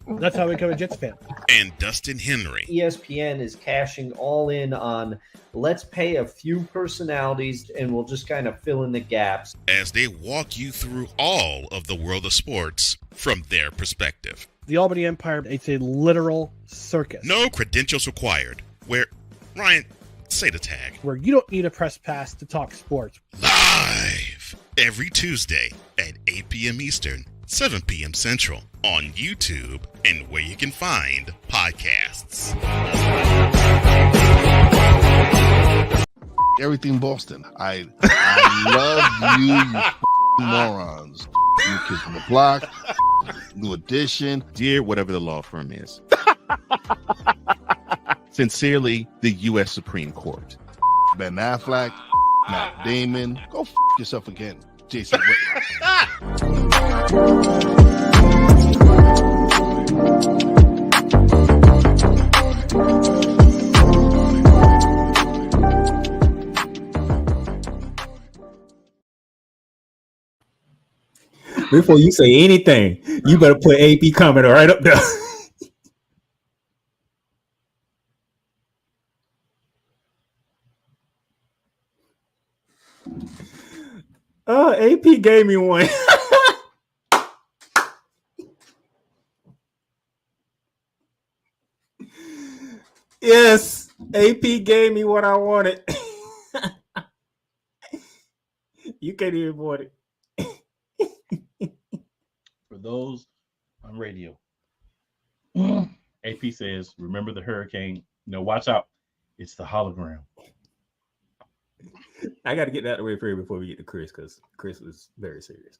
That's how I became a Jets fan. And Dustin Henry. ESPN is cashing all in on let's pay a few personalities and we'll just kind of fill in the gaps. As they walk you through all of the world of sports from their perspective. The Albany Empire, it's a literal circus. No credentials required. Where, Ryan, say the tag. Where you don't need a press pass to talk sports. Live every Tuesday at 8 p.m. Eastern, 7 p.m. Central on YouTube and where you can find podcasts. Everything Boston. I love you morons. New Kids on the Block, New Edition, dear whatever the law firm is. Sincerely, the U.S. Supreme Court. Ben Affleck, Matt Damon, go yourself again, Jason Whitlock. Before you say anything, you better put AP comment right up there. Oh, AP gave me one. Yes, AP gave me what I wanted. You can't even want it. For those on radio, AP says, remember the hurricane? Watch out. It's the hologram. I got to get that out of the way for you before we get to Chris, because Chris was very serious.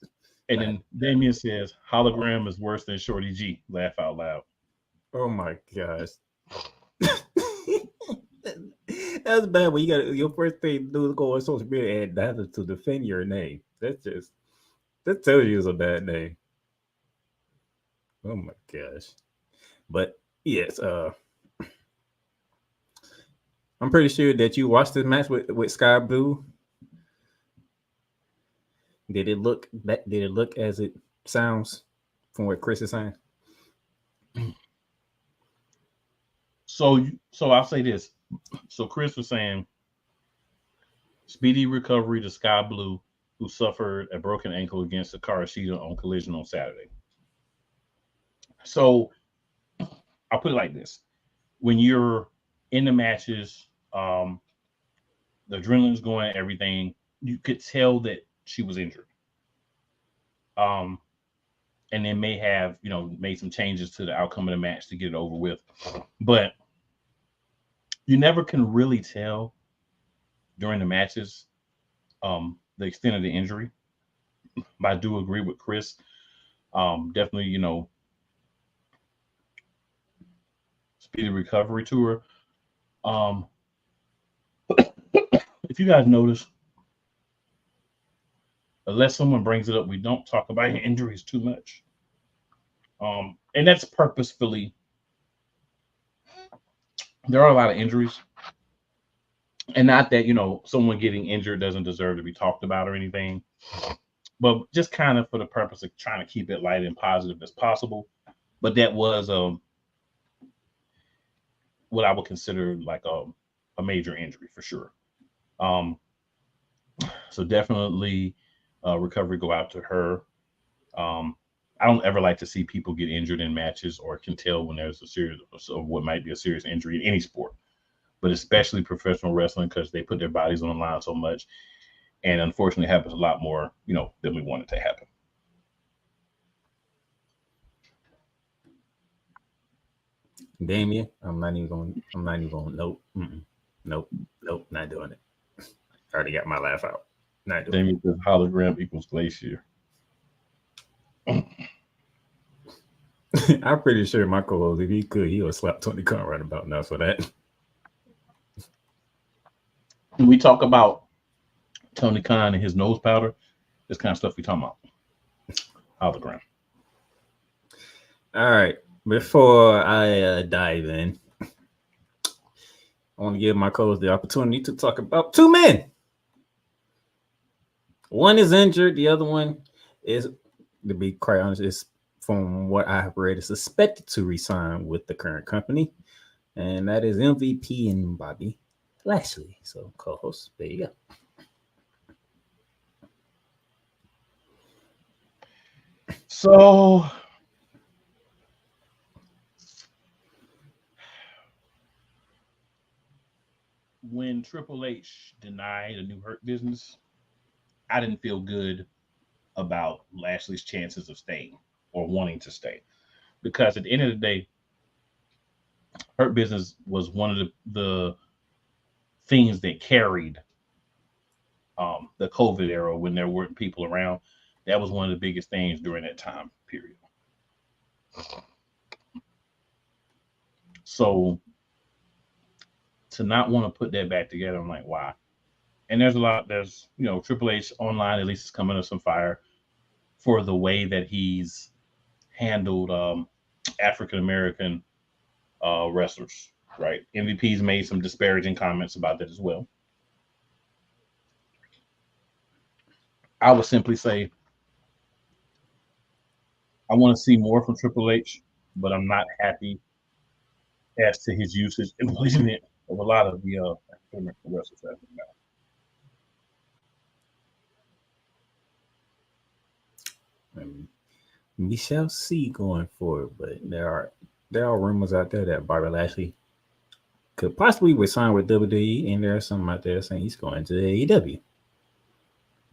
And then Damien says, hologram is worse than Shorty G. Laugh out loud. Oh my gosh. That's bad when you got your first thing to do is go on social media and that is to defend your name. That tells you it's a bad name. Oh my gosh. But yes, I'm pretty sure that you watched this match with Sky Blue. Did it look as it sounds from what Chris is saying? So I'll say this. So Chris was saying speedy recovery to Sky Blue, who suffered a broken ankle against Hikaru Shida on Collision on Saturday. So I'll put it like this. When you're in the matches, the adrenaline's going, everything, you could tell that she was injured. And then may have, made some changes to the outcome of the match to get it over with. But you never can really tell during the matches the extent of the injury. But I do agree with Chris. Definitely, speedy recovery to her. If you guys notice, unless someone brings it up, we don't talk about injuries too much. And that's purposefully. There are a lot of injuries. And not that, someone getting injured doesn't deserve to be talked about or anything. But just kind of for the purpose of trying to keep it light and positive as possible. But that was what I would consider like a major injury for sure. So definitely recovery go out to her. I don't ever like to see people get injured in matches or can tell when there's a serious, or what might be a serious injury in any sport, but especially professional wrestling, because they put their bodies on the line so much. And unfortunately, it happens a lot more, than we want it to happen. Damien, I'm not even going. Nope, nope, not doing it. I already got my laugh out. Not doing Damien says hologram equals glacier. I'm pretty sure my co-host, if he could, he would slap Tony Khan right about now for that. When we talk about Tony Khan and his nose powder, this kind of stuff we talking about. Hologram. All right. Before I dive in, I want to give my co-host the opportunity to talk about two men. One is injured. The other one is, to be quite honest, is, from what I have read, is suspected to resign with the current company. And that is MVP and Bobby Lashley. So, co-host, there you go. So, when Triple H denied a new Hurt Business, I didn't feel good about Lashley's chances of staying or wanting to stay, because at the end of the day, Hurt Business was one of the things that carried the COVID era when there weren't people around. That was one of the biggest things during that time period. So to not want to put that back together, I'm like, why? And there's Triple H online at least is coming to some fire for the way that he's handled African-American wrestlers, right? MVP's made some disparaging comments about that as well. I would simply say I want to see more from Triple H, but I'm not happy as to his usage and placement of a lot of the African American wrestlers as of now. We shall see going forward, but there are rumors out there that Bobby Lashley could possibly resign with WWE, and there are some out there saying he's going to AEW.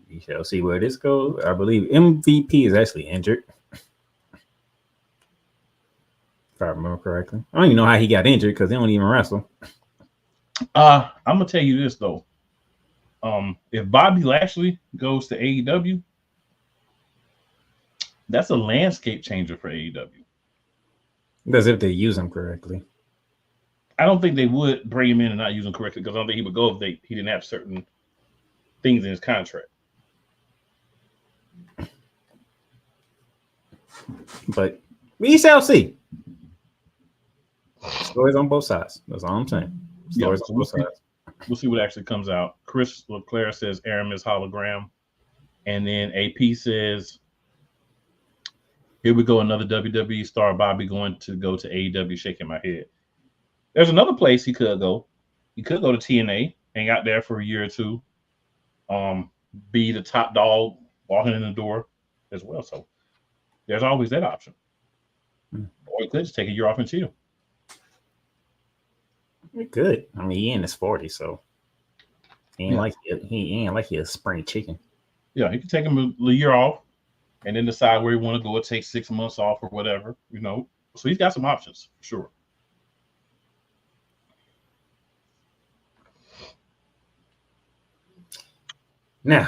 We shall see where this goes. I believe MVP is actually injured, if I remember correctly. I don't even know how he got injured because they don't even wrestle. I'm gonna tell you this though. If Bobby Lashley goes to AEW, that's a landscape changer for AEW. That's if they use him correctly. I don't think they would bring him in and not use him correctly because I don't think he would go if he didn't have certain things in his contract. But we shall see. Stories on both sides. That's all I'm saying. Stories on both sides. We'll see what actually comes out. Chris LeClaire says Aramis hologram. And then AP says, here we go, another WWE star, Bobby going to go to AEW, shaking my head. There's another place he could go. He could go to TNA, hang out there for a year or two, be the top dog walking in the door as well. So there's always that option. Or he could just take a year off and chill. He could. I mean, he in his 40s, so he ain't like he a spring chicken. Yeah, he could take him a year off and then decide where he want to go or take 6 months off or whatever, you know. So he's got some options, for sure. Now,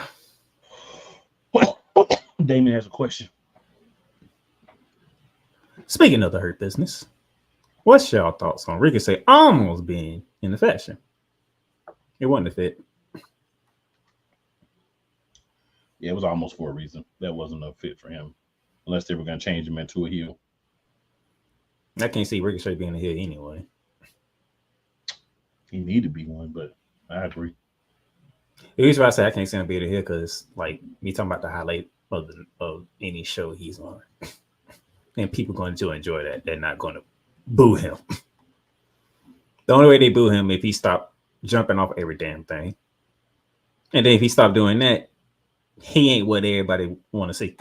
Damien has a question. Speaking of the Hurt Business, what's y'all thoughts on Ricochet almost being in the fashion? It wasn't a fit. Yeah, it was almost for a reason. That wasn't a fit for him, unless they were going to change him into a heel. I can't see Ricochet being a heel anyway. He need to be one, but I agree. The reason why I say I can't see him being a heel because, like, me talking about the highlight of any show he's on, and people going to enjoy that. They're not going to boo him. The only way they boo him if he stopped jumping off every damn thing, and then if he stopped doing that, he ain't what everybody want to see.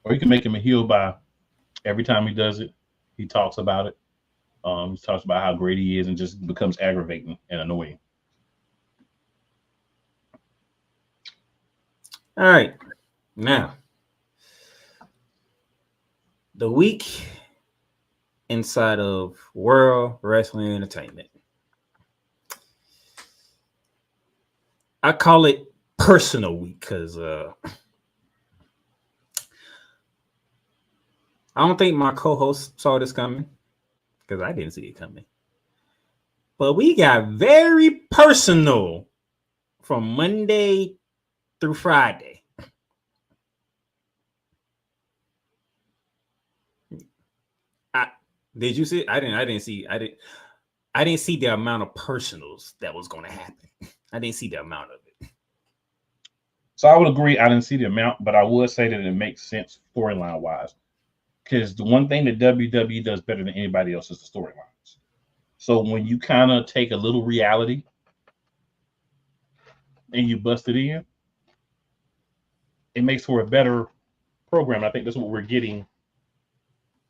Or you can make him a heel by every time he does it, he talks about it. He talks about how great he is and just becomes aggravating and annoying. All right. Now, the week inside of World Wrestling Entertainment. I call it personal week because I don't think my co-host saw this coming because I didn't see it coming. But we got very personal from Monday through Friday. Did you see it? I didn't see the amount of personals that was going to happen. I didn't see the amount of it. So I would agree. I didn't see the amount, but I would say that it makes sense storyline wise. Because the one thing that WWE does better than anybody else is the storylines. So when you kind of take a little reality and you bust it in, it makes for a better program. I think that's what we're getting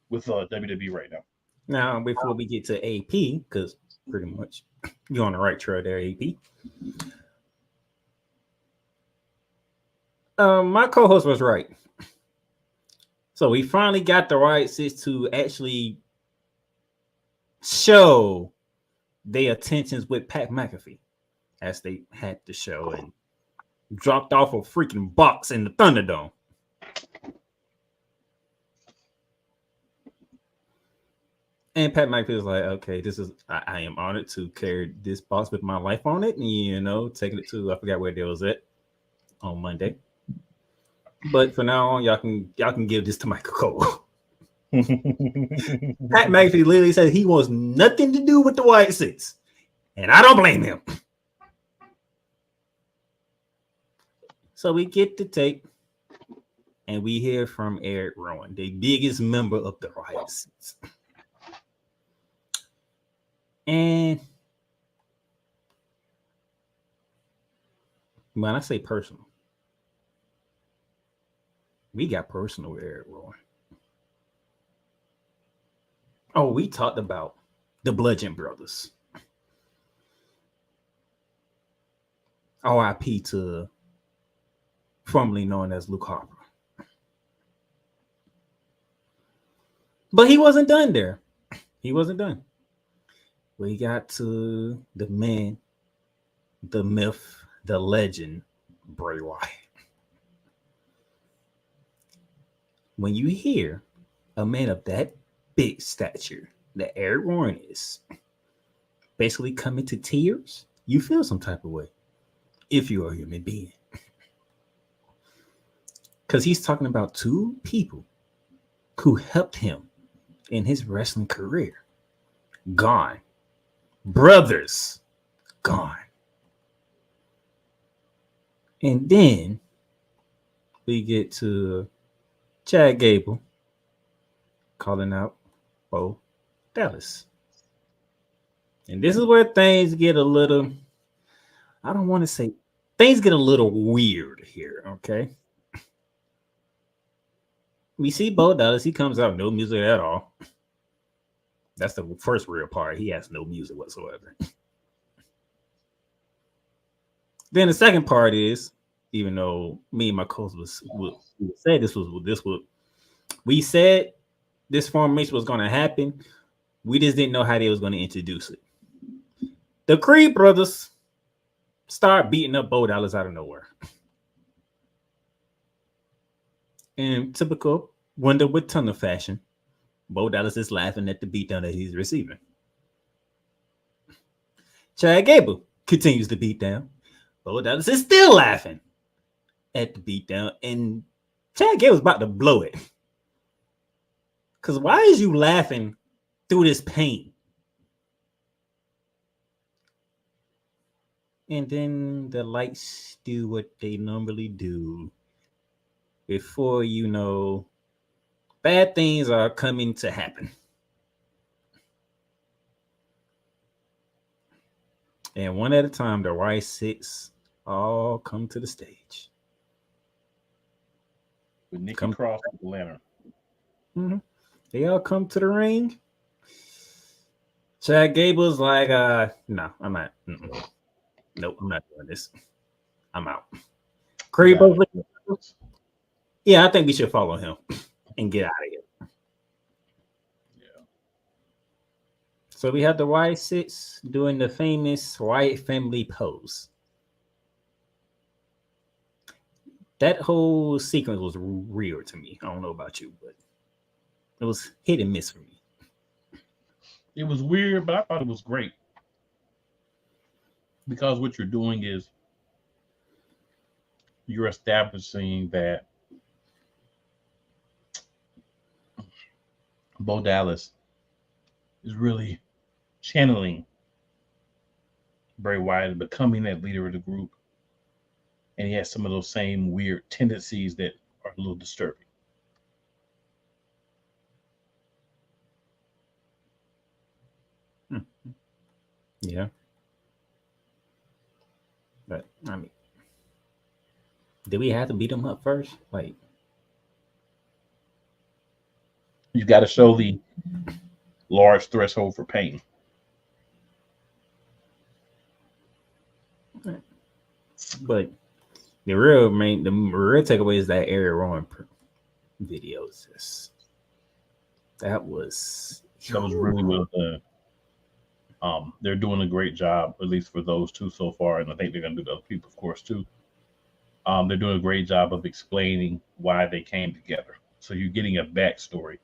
with WWE right now. Now, before we get to AP, because pretty much you're on the right trail there, AP. My co-host was right. So we finally got the rights to actually show their attentions with Pat McAfee as they had the show and dropped off a freaking box in the Thunderdome. And Pat McAfee was like, okay, I am honored to carry this box with my life on it. And, you know, taking it to, I forgot where it was at on Monday. But for now on, y'all can give this to Michael Cole. Pat McAfee literally said he wants nothing to do with the Wyatt Six. And I don't blame him. So we get the tape, and we hear from Erik Rowan, the biggest member of the Riot Six. And when I say personal, we got personal with Erik Rowan. Oh, we talked about the Bludgeon Brothers. R.I.P. to formerly known as Luke Harper. But he wasn't done there. He wasn't done. We got to the man, the myth, the legend, Bray Wyatt. When you hear a man of that big stature that Erik Rowan is basically coming to tears, you feel some type of way if you are a human being. Because he's talking about two people who helped him in his wrestling career. Gone. Brothers. Gone. And then we get to Chad Gable calling out Bo Dallas. And this is where things get a little, I don't want to say, things get a little weird here, okay? We see Bo Dallas, he comes out, no music at all. That's the first real part. He has no music whatsoever. Then the second part is, even though me and my coach we said this formation was going to happen. We just didn't know how they was going to introduce it. The Creed brothers start beating up Bo Dallas out of nowhere. In typical Wonder with Tunnel fashion, Bo Dallas is laughing at the beatdown that he's receiving. Chad Gable continues to beat down. Bo Dallas is still laughing at the beatdown, and Chad Gable's about to blow it. Because why is you laughing through this pain? And then the lights do what they normally do. Before you know, bad things are coming to happen. And one at a time, the Riot Six all come to the stage. With Nikki Cross and the lantern. Mm-hmm. They all come to the ring. Chad Gable's like, no, I'm not. Mm-mm. Nope, I'm not doing this. I'm out. Creed both. Yeah, I think we should follow him and get out of here. Yeah. So we have the Wyatt Six doing the famous Wyatt family pose. That whole sequence was real to me. I don't know about you, but it was hit and miss for me. It was weird, but I thought it was great. Because what you're doing is you're establishing that Bo Dallas is really channeling Bray Wyatt and becoming that leader of the group. And he has some of those same weird tendencies that are a little disturbing. Yeah. But, I mean, did we have to beat him up first? Like, You got to show the large threshold for pain. but the real takeaway is that Erik Rowan videos. That was really well done. They're doing a great job, at least for those two so far, and I think they're going to do the other people, of course, too. They're doing a great job of explaining why they came together. So you're getting a backstory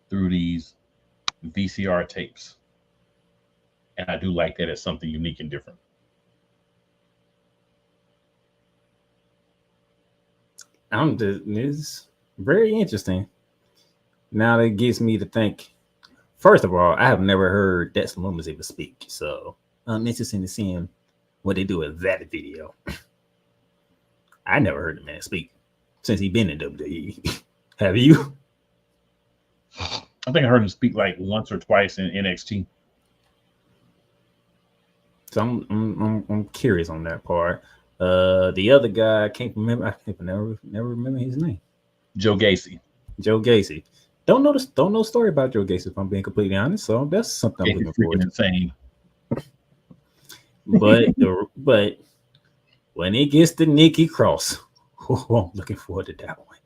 through these VCR tapes, and I do like that as something unique and different. It's very interesting. Now that gets me to think. First of all, I have never heard Dexter Lumis even speak, so I'm interested in seeing what they do with that video. I never heard the man speak since he been in WWE. Have you? I think I heard him speak like once or twice in NXT. So I'm curious on that part. The other guy I can't remember. I can't never remember his name. Joe Gacy. Joe Gacy. Don't know story about Joe Gacy, if I'm being completely honest. So that's something I'm looking forward to. Insane. But when it gets to Nikki Cross, I'm looking forward to that one.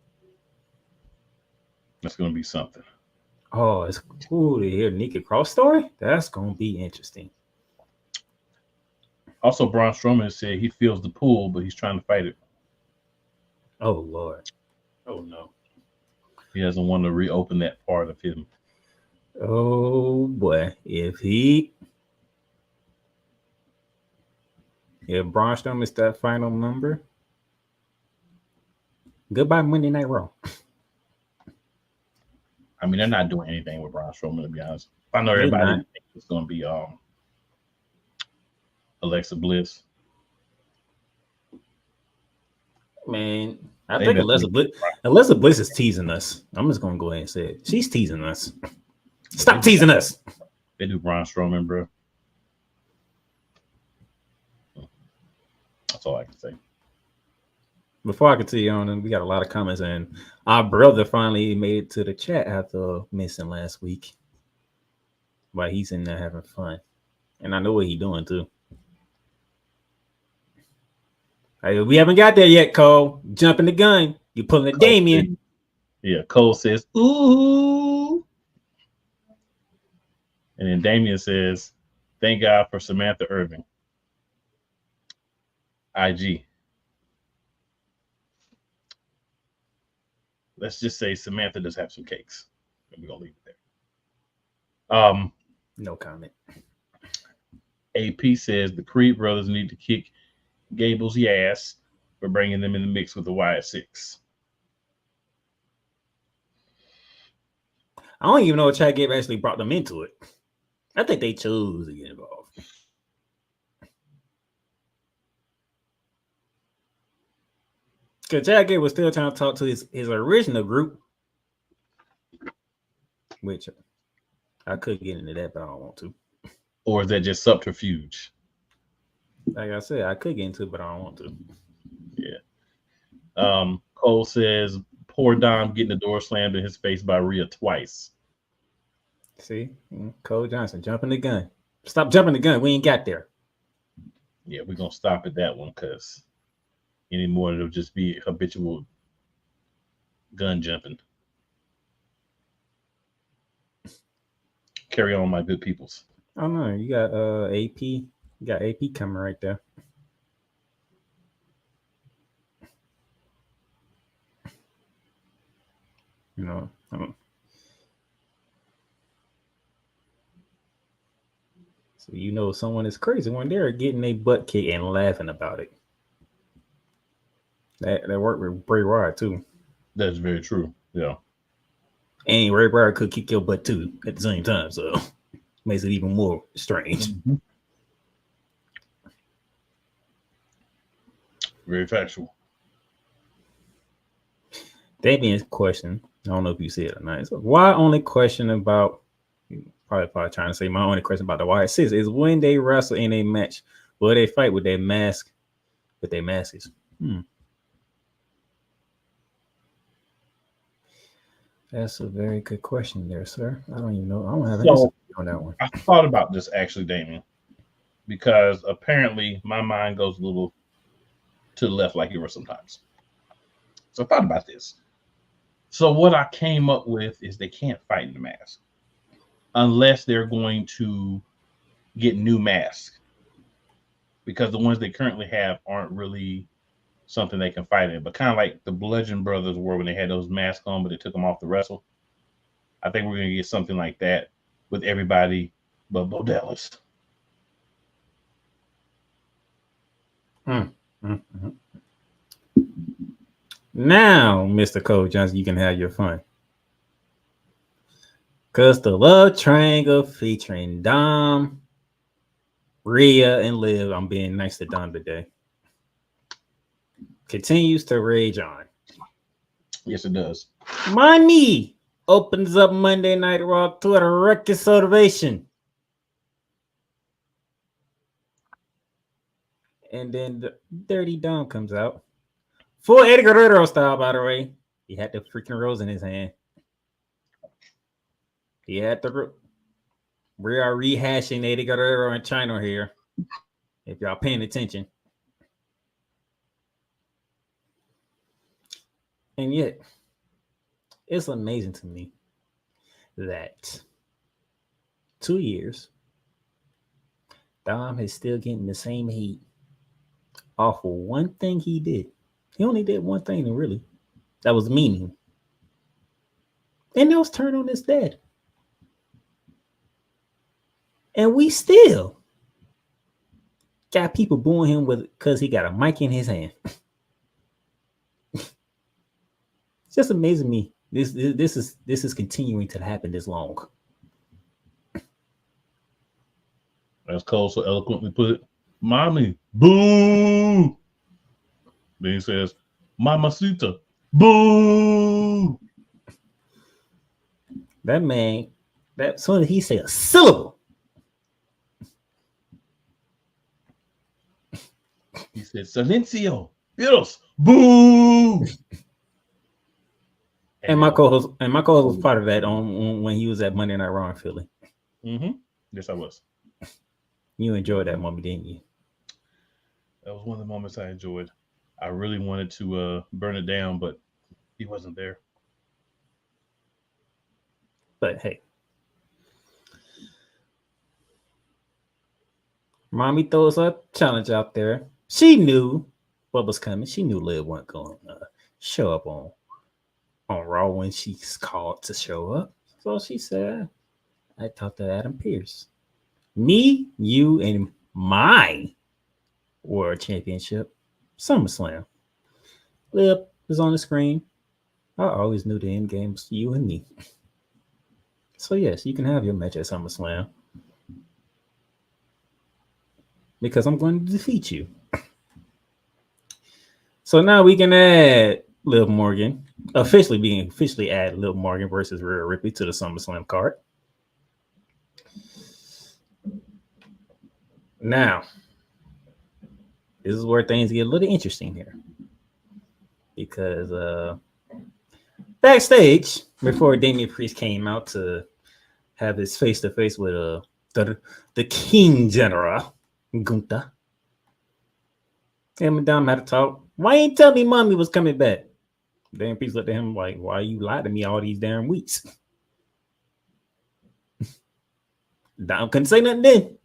That's gonna be something. Oh, it's cool to hear Nikki Cross story. That's gonna be interesting. Also, Braun Strowman said he feels the pull, but he's trying to fight it. Oh Lord. Oh no. He doesn't want to reopen that part of him. Oh boy. If Braun Strowman is that final number, goodbye Monday Night Raw. I mean, they're not doing anything with Braun Strowman, to be honest. I know everybody thinks it's going to be Alexa Bliss. Man, I think Alexa Bliss is teasing us. I'm just going to go ahead and say it. She's teasing us. Stop teasing us. They do Braun Strowman, bro. That's all I can say. Before I continue on, we got a lot of comments, and our brother finally made it to the chat after missing last week. But he's in there having fun, and I know what he's doing too. Hey, we haven't got there yet, Cole. Jumping the gun. You pulling a Damien. Yeah, Cole says, ooh. And then Damien says, thank God for Samantha Irving. IG. Let's just say Samantha does have some cakes. We're going to leave it there. No comment. AP says the Creed brothers need to kick Gable's ass for bringing them in the mix with the Wyatt Six. I don't even know if Chad Gable actually brought them into it. I think they chose to get involved. Because Chad Gable was still trying to talk to his original group, which I could get into that, but I don't want to. Or is that just subterfuge? Like I said, I could get into it, but I don't want to. Yeah. Cole says, poor Dom getting the door slammed in his face by Rhea twice. See? Cole Johnson jumping the gun. Stop jumping the gun. We ain't got there. Yeah, we're going to stop at that one because anymore it'll just be habitual gun jumping. Carry on, my good peoples. Oh, no. You got AP. You got AP coming right there. You know, so you know someone is crazy when they're getting a butt kick and laughing about it. That worked with Bray Wyatt too. That's very true. Yeah. And Ray Wyatt could kick your butt too at the same time, so makes it even more strange. Mm-hmm. Very factual. Damien's question, I don't know if you see it or not. So why only question about, probably trying to say my only question about the Wyatt Six is when they wrestle in a match, will they fight with their mask, with their masks? That's a very good question there, sir. I don't even know. I don't have an answer on that one. I thought about this actually, Damien, because apparently my mind goes a little to the left like yours sometimes. So I thought about this. So what I came up with is they can't fight in the mask unless they're going to get new masks, because the ones they currently have aren't really something they can fight in. But kind of like the Bludgeon Brothers were when they had those masks on, but they took them off to wrestle. I think we're going to get something like that with everybody but Bo Dallas. Now, Mr. Cole Johnson, you can have your fun. Because the love triangle featuring Dom, Rhea, and Liv. I'm being nice to Dom today. continues to rage on. Yes, it does. Mami opens up Monday Night Raw to a reconciliation. And then the Dirty Dom comes out. Full Eddie Guerrero style, by the way. He had the freaking rose in his hand. He had the... We are rehashing Eddie Guerrero and China here. If y'all paying attention. And yet, it's amazing to me that 2 years, Dom is still getting the same heat off of one thing he did. He only did one thing, really. That was meaning. And that was turn on his dad. And we still got people booing him with because he got a mic in his hand. It's just amazing me. This is continuing to happen this long. As Cole so eloquently put, Mami, boo. Then he says, Mamacita, boo. That man, that soon as he said a syllable, he said, Silencio, Dios, boo. And my co-host was part of that on when he was at Monday Night Raw in Philly. Mm-hmm. Yes, I was. You enjoyed that moment, didn't you? That was one of the moments I enjoyed. I really wanted to burn it down, but he wasn't there. But hey, Mami throws a challenge out there. She knew what was coming. She knew Liv wasn't going to show up on Raw when she's called to show up. So she said, I talked to Adam Pearce. Me, you, and my World Championship, SummerSlam. Liv is on the screen. I always knew the end game was you and me. So yes, you can have your match at SummerSlam. Because I'm going to defeat you. So now we can add Liv Morgan, officially add Liv Morgan versus Rhea Ripley to the SummerSlam card. Now, this is where things get a little interesting here. Because backstage, before Damien Priest came out to have his face-to-face with the King General, Gunther, him and Dom had a talk. Why ain't tell me Mami was coming back? Damien Priest looked at him like, why you lied to me all these damn weeks? Dom couldn't say nothing then.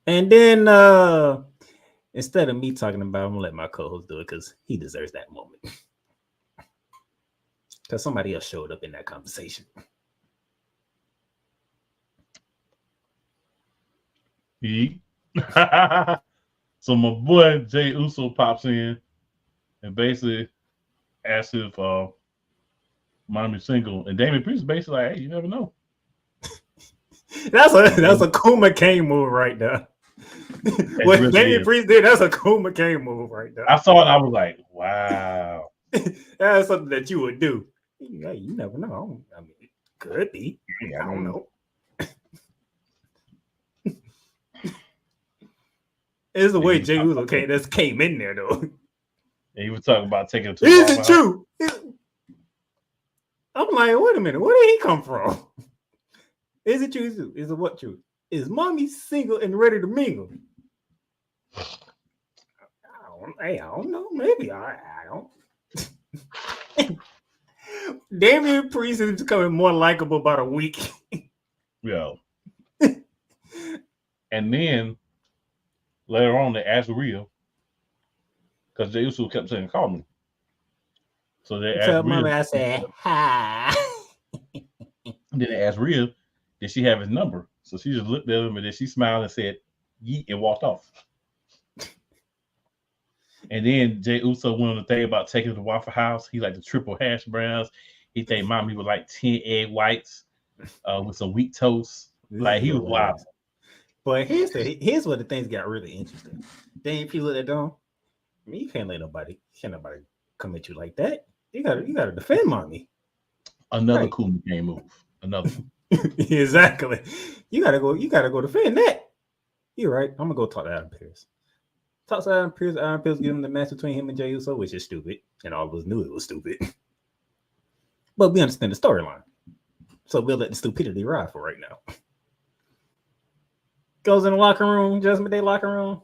And then instead of me talking about it, I'm gonna let my co-host do it because he deserves that moment. Because somebody else showed up in that conversation. So my boy Jay Uso pops in and basically asks if Mami's single, and Damien Priest is basically like, hey, you never know. That's a cool McCain move right there. What really Damien Priest did, that's a cool McCain move right there. I saw it, I was like, wow. That's something that you would do. Yeah, you never know. I mean, it could be. I don't know. It's the way Jay Uso came in there though. And he was talking about taking it to Is it true? I'm like, wait a minute, where did he come from? Is it true? Is it what true? Is Mami single and ready to mingle? I don't know. Maybe I don't. Damien Priest is becoming more likable by the week. Yeah. And then later on, they asked Rhea because Jey Uso kept saying, "Call me." So they asked Rhea. I said, "Hi." Then they asked Rhea, did she have his number? So she just looked at him and then she smiled and said, "Yeet," and walked off. And then Jey Uso went on the thing about taking to the Waffle House. He liked the triple hash browns. He think Mami would like 10 egg whites with some wheat toast. Like he was wild. But here's where the things got really interesting. Then if you look at them, mean, you can't let nobody come at you like that. You gotta defend Mami. Another Right. cool game move. Another one. Exactly. You gotta go defend that. You're right. I'm gonna go talk to Adam Pearce. Talk to Adam Pearce. Adam Pearce give him the match between him and Jey Uso, which is stupid, and all of us knew it was stupid. But we understand the storyline, so we'll let the stupidity ride for right now. Goes in the locker room, Judgment Day locker room.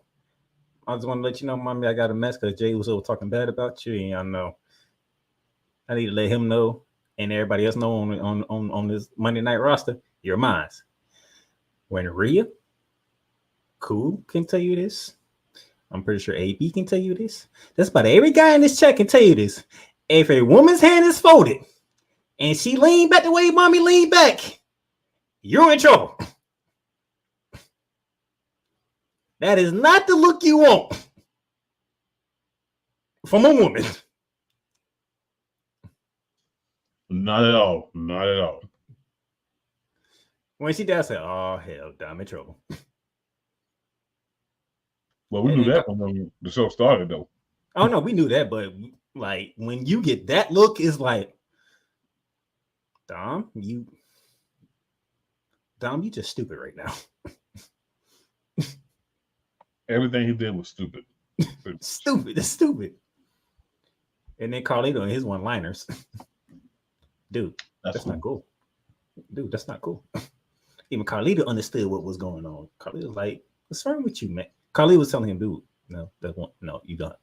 I just want to let you know, Mami, I got a mess because Jey Uso was talking bad about you, and y'all know. I need to let him know and everybody else know on this Monday night roster, you're mine. When Rhea, Cool can tell you this. I'm pretty sure AB can tell you this. That's about every guy in this chat can tell you this. If a woman's hand is folded and she leaned back the way Mami leaned back, you're in trouble. That is not the look you want from a woman. Not at all. Not at all. When she does, I say, "Oh hell, I'm in trouble." Well, we knew that when the show started, though. Oh no, we knew that, but like when you get that look, it's like, Dom, you just stupid right now. Everything he did was stupid. Stupid. It's stupid. And then Carlito and his one-liners. Dude, that's not cool. Dude, that's not cool. Even Carlito understood what was going on. Carlito was like, "What's wrong with you, man?" Carlito was telling him, "Dude, no, you don't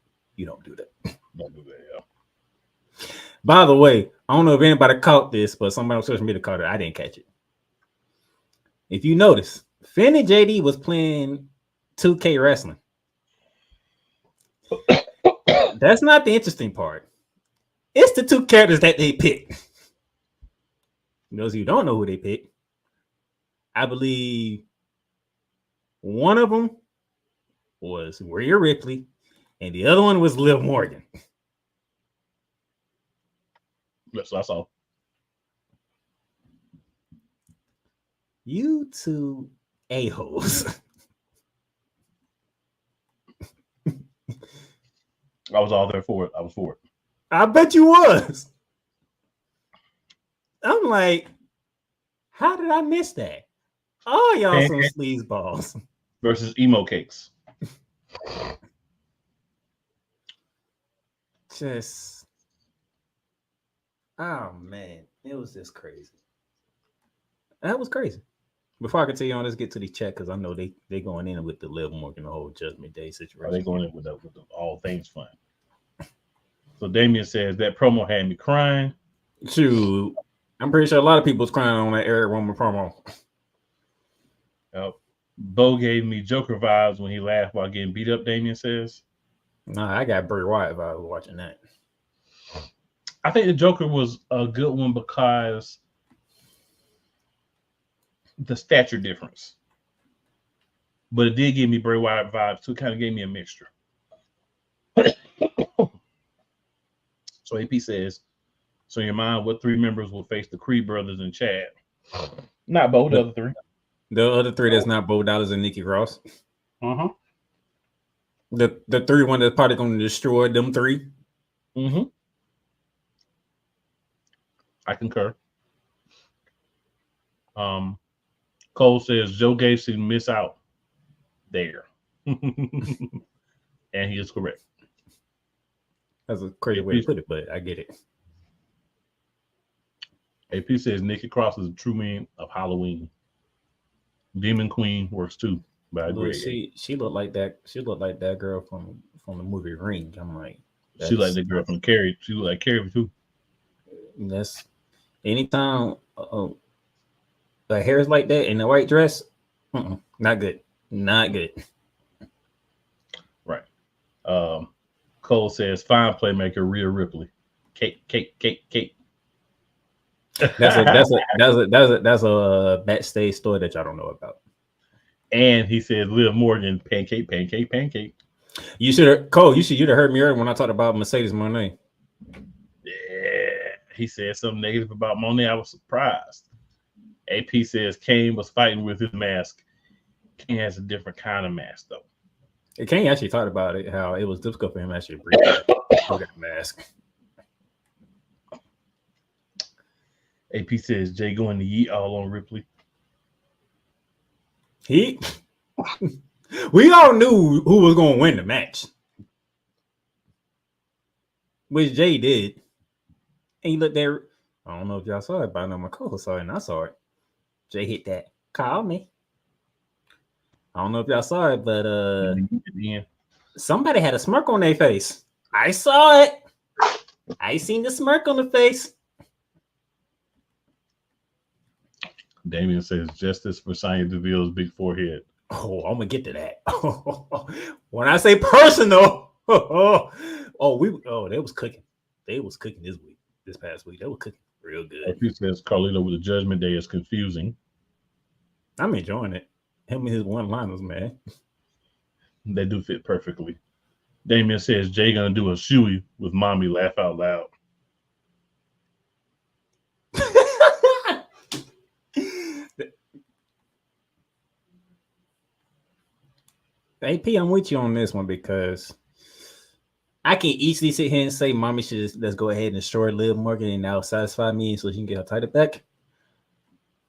do that. Don't do that, yeah." By the way, I don't know if anybody caught this, but somebody on social media caught it. I didn't catch it. If you notice, Finn and JD was playing 2K wrestling. That's not the interesting part. It's the two characters that they picked. Those of you who don't know who they picked, I believe one of them was Rhea Ripley and the other one was Liv Morgan. That's all. You two a-holes. I was all there for it. I was for it. I bet you was. I'm like, how did I miss that? Oh, y'all some sleazeballs. Versus emo cakes. Just, oh man, it was just crazy. That was crazy. Before I can tell you on, let's get to the chat because I know they going in with the Liv Morgan, the whole Judgment Day situation. They going in with the all things fun. So Damien says that promo had me crying. Shoot, I'm pretty sure a lot of people was crying on that Eric Roman promo. Yep. Bo gave me Joker vibes when he laughed while getting beat up. Damien says, "Nah, I got Bray Wyatt vibes watching that." I think the Joker was a good one because the stature difference, but it did give me Bray Wyatt vibes too. It kind of gave me a mixture. So AP says, "So in your mind, what three members will face the Creed brothers and Chad?" Not both, the other three. The other three that's not Bo Dallas and Nikki Cross. Uh-huh. The three one that's probably going to destroy them three. Mm-hmm. I concur. Cole says Joe Gacy miss out there. And he is correct. That's a crazy way to put it, but I get it. AP says Nikki Cross is a true man of Halloween. Demon Queen works too, but I agree. She looked like that. She looked like that girl from the movie Ring. I'm like, she like the girl from Carrie. She looked like Carrie too. That's anytime the hair is like that in the white dress. Not good. Not good. Right. Cole says fine playmaker Rhea Ripley. Cake. That's a backstage story that y'all don't know about. And he said Liv Morgan pancake. You should have Cole. You'd have heard me earlier when I talked about Mercedes Monet. Yeah, he said something negative about Monet. I was surprised. AP says Kane was fighting with his mask. Kane has a different kind of mask though. Kane actually talked about it, how it was difficult for him actually to breathe that mask. AP says Jay going to yeet all on Ripley. We all knew who was going to win the match, which Jay did. And he looked there. I don't know if y'all saw it, but I know my co-host saw it, and I saw it. Jay hit that. Call me. I don't know if y'all saw it, but somebody had a smirk on their face. I saw it. I seen the smirk on the face. Damien says justice for Sonya Deville's big forehead. Oh, I'm gonna get to that. When I say personal, they was cooking. They was cooking this past week. They were cooking real good. AP says Carlito with the Judgment Day is confusing. I'm enjoying it. Him and his one-liners, man. They do fit perfectly. Damien says Jay gonna do a shoey with Mami. Laugh out loud. AP, I'm with you on this one because I can easily sit here and say Mami should just let's go ahead and destroy Liv Morgan and now satisfy me so she can get her title back.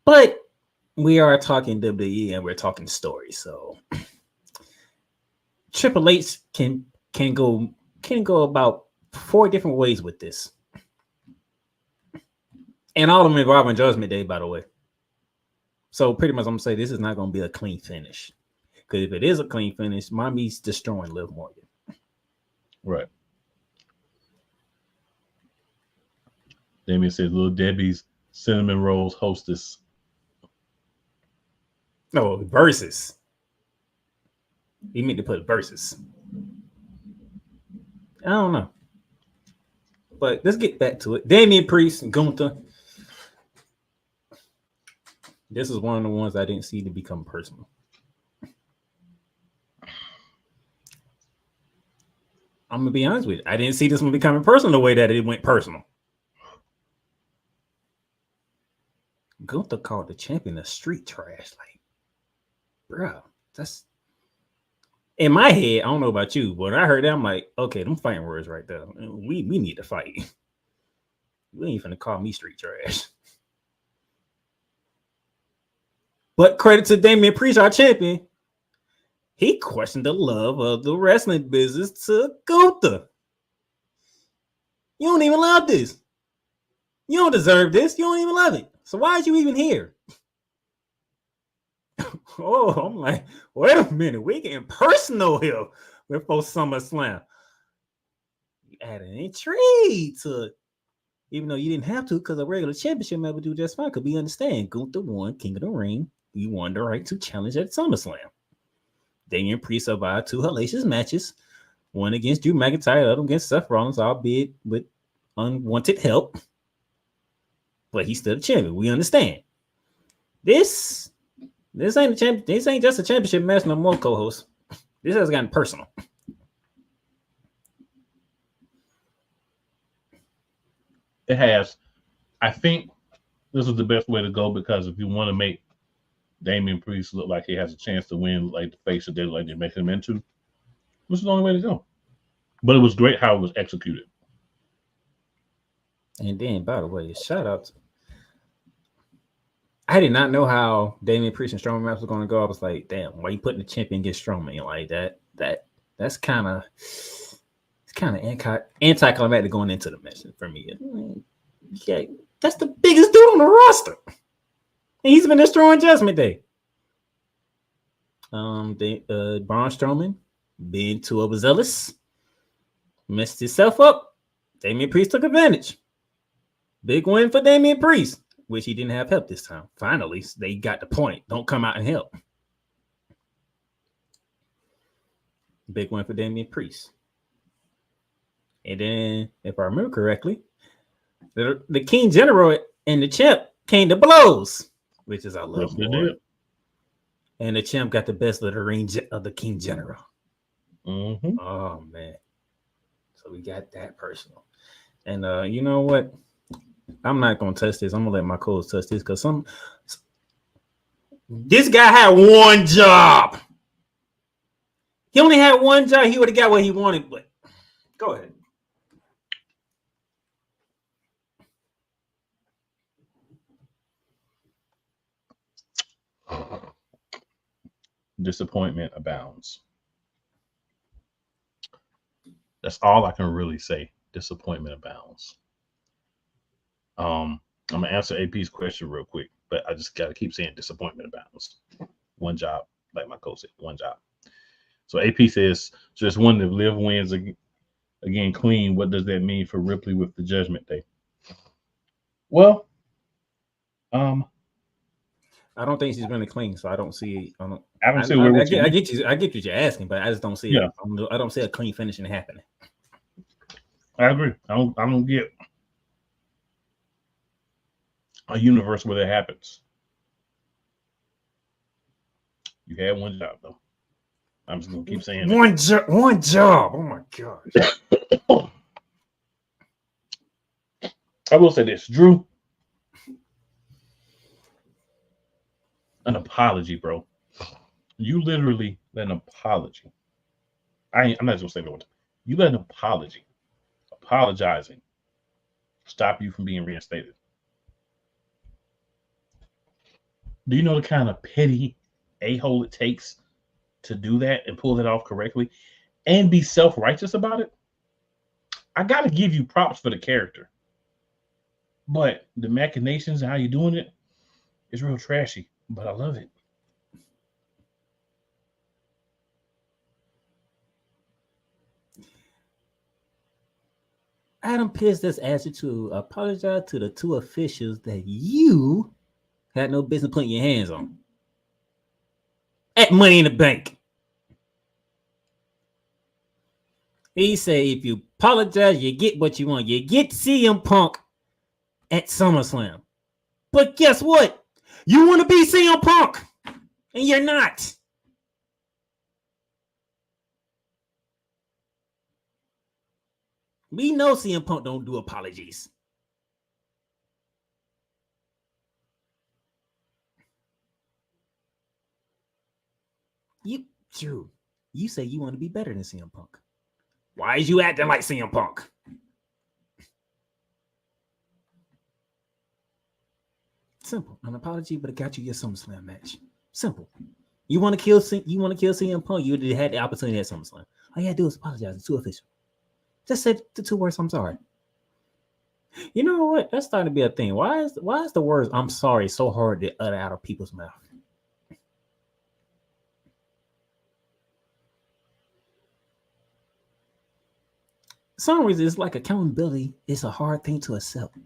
But we are talking WWE and we're talking story, so Triple H can go about 4 different ways with this, and all of them involving Judgment Day, by the way. So pretty much, I'm gonna say this is not gonna be a clean finish. Because if it is a clean finish, Mami's destroying Liv Morgan. Right. Damien says Little Debbie's Cinnamon Rolls hostess. No, versus. He meant to put versus. I don't know. But let's get back to it. Damien Priest and Gunther. This is one of the ones I didn't see to become personal. I'm gonna be honest with you. I didn't see this one becoming personal the way that it went personal. Gunther called the champion a street trash. Like, bro, that's in my head. I don't know about you, but when I heard that, I'm like, okay, them fighting words right there. We need to fight. You ain't finna call me street trash. But credit to Damien Priest, our champion. He questioned the love of the wrestling business to Gunther. You don't even love this. You don't deserve this. You don't even love it. So why are you even here? Oh, I'm like, wait a minute. We're getting personal here before SummerSlam. You add an intrigue to it, even though you didn't have to, because a regular championship member would do just fine. Because we understand Gunther won King of the Ring. You won the right to challenge at SummerSlam. Damien Priest survived 2 hellacious matches, one against Drew McIntyre, the other against Seth Rollins, albeit with unwanted help. But he's still the champion. We understand. This ain't a champ. This ain't just a championship match no more, co-host. This has gotten personal. It has. I think this is the best way to go because if you want to make Damien Priest look like he has a chance to win, like the face that they like to make him into, this is the only way to go. But it was great how it was executed. And then, by the way, shout out to, I did not know how Damien Priest and Strowman match was going to go. I was like, damn, why you putting the champion against Strowman like that? That's kind of anticlimactic going into the match for me. Yeah, that's the biggest dude on the roster. And he's been destroying Judgment Day. Braun Strowman being too overzealous, messed himself up. Damien Priest took advantage. Big win for Damien Priest, which he didn't have help this time. Finally, they got the point. Don't come out and help. Big win for Damien Priest. And then, if I remember correctly, the King General and the champ came to blows, which is I love. Yes, and the champ got the best of the ring of the King General. Mm-hmm. Oh man! So we got that personal. And you know what? I'm not gonna touch this. I'm gonna let my co-host touch this because this guy had one job. He only had one job. He would have got what he wanted, but go ahead. Disappointment abounds. That's all I can really say. Disappointment abounds. I'm gonna answer AP's question real quick, but I just gotta keep saying disappointment abounds. One job, like my coach said, one job. So AP says, just one if Liv wins again clean, what does that mean for Ripley with the Judgment Day? Well, I don't think she's really clean, so I don't see. I get you. I get what you're asking, but I just don't see. Yeah. I don't see a clean finishing happening. I agree. I don't get a universe where that happens. You had one job though. I'm just gonna keep saying one job. Oh my gosh. I will say this, Drew. An apology, bro. You literally let an apology. I'm not just gonna say the word. You let an apology, apologizing, stop you from being reinstated. Do you know the kind of petty a-hole it takes to do that and pull that off correctly and be self-righteous about it? I gotta give you props for the character, but the machinations and how you're doing it is real trashy. But I love it. Adam Pearce just asked you to apologize to the two officials that you had no business putting your hands on at Money in the Bank. He said, if you apologize, you get what you want. You get CM Punk at SummerSlam. But guess what? You want to be CM Punk, and you're not. We know CM Punk don't do apologies. You say you want to be better than CM Punk. Why is you acting like CM Punk? Simple. An apology, but it got you your SummerSlam match. Simple. You want to kill CM Punk? You had the opportunity at SummerSlam. All you had to do is apologize to two officials. Just say the two words, "I'm sorry." You know what? That's starting to be a thing. Why is the words "I'm sorry" so hard to utter out of people's mouth? For some reason, it's like accountability. It's a hard thing to accept.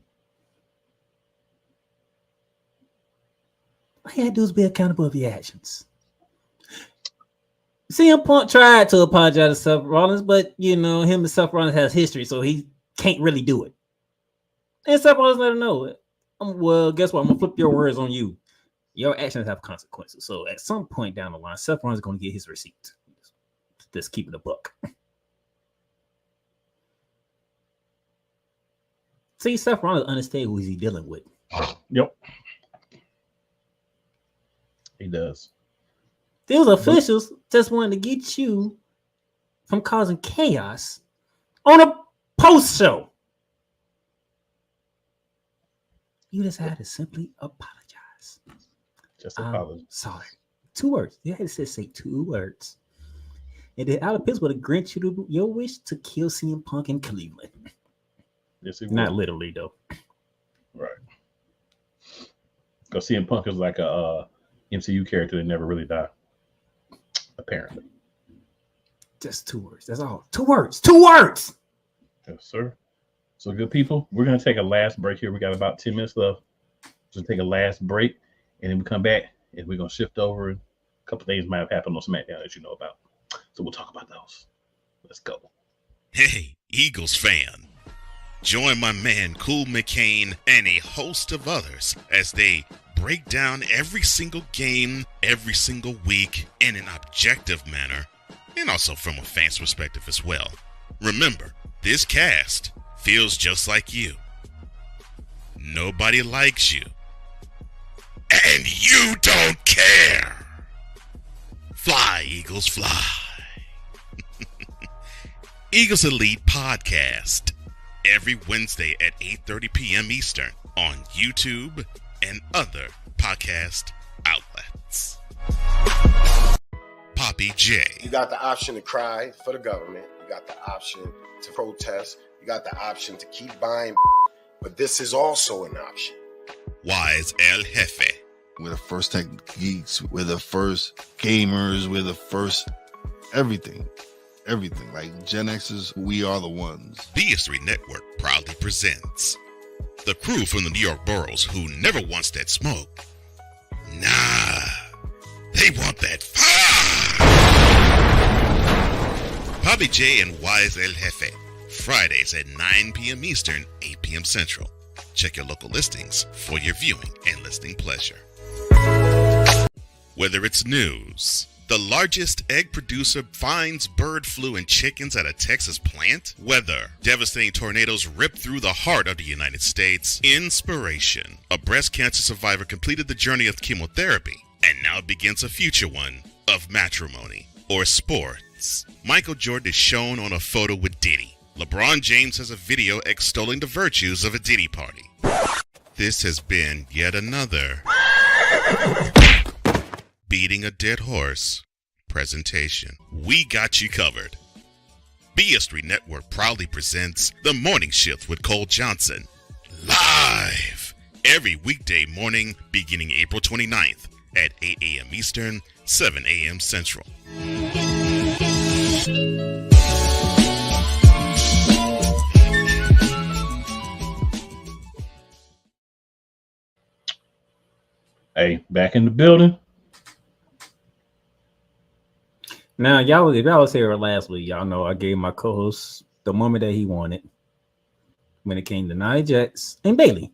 All you had to do is be accountable for your actions. CM Punk tried to apologize to Seth Rollins, but him and Seth Rollins has history, so he can't really do it. And Seth Rollins let him know, well, guess what? I'm gonna flip your words on you. Your actions have consequences. So at some point down the line, Seth Rollins is gonna get his receipt. Just keep it a buck. See, Seth Rollins understands who he's dealing with. Yep. He does. Those officials just wanted to get you from causing chaos on a post show. You just had to simply apologize. Just apologize. Sorry. 2 words. You had to say 2 words. And then Adam Pearce would have granted you your wish to kill CM Punk in Cleveland. Yes, he Not would. literally, though. Right. Because CM Punk is like a MCU character that never really died. Apparently. Just 2 words. That's all. 2 words. 2 words. Yes, sir. So, good people, we're going to take a last break here. We got about 10 minutes left. Just take a last break, and then we come back, and we're going to shift over. A couple things might have happened on SmackDown that you know about. So, we'll talk about those. Let's go. Hey, Eagles fan. Join my man Cool McCain and a host of others as they break down every single game, every single week in an objective manner, and also from a fan's perspective as well. Remember, this cast feels just like you. Nobody likes you. And you don't care. Fly, Eagles, fly. Eagles Elite Podcast. Every Wednesday at 8:30 p.m. Eastern on YouTube and other podcast outlets. Poppy J. You got the option to cry for the government. You got the option to protest. You got the option to keep buying. But this is also an option. Wise El Jefe. We're the first tech geeks. We're the first gamers. We're the first everything. Everything. Like Gen X's, we are the ones. The History Network proudly presents the crew from the New York boroughs who never wants that smoke. Nah, they want that fire. Poppy J and Wise El Jefe. Fridays at 9 p.m. Eastern, 8 p.m. Central. Check your local listings for your viewing and listening pleasure. Whether it's news, the largest egg producer finds bird flu in chickens at a Texas plant, weather, devastating tornadoes rip through the heart of the United States, inspiration, a breast cancer survivor completed the journey of chemotherapy, and now begins a future one of matrimony or sports. Michael Jordan is shown on a photo with Diddy. LeBron James has a video extolling the virtues of a Diddy party. This has been yet another Beating a Dead Horse presentation. We got you covered. BS3 Network proudly presents The Morning Shift with Cole Johnson. Live every weekday morning beginning April 29th at 8 a.m. Eastern, 7 a.m. Central. Hey, back in the building. Now, if y'all was here last week, y'all know I gave my co-host the moment that he wanted when it came to Nia Jax and Bayley.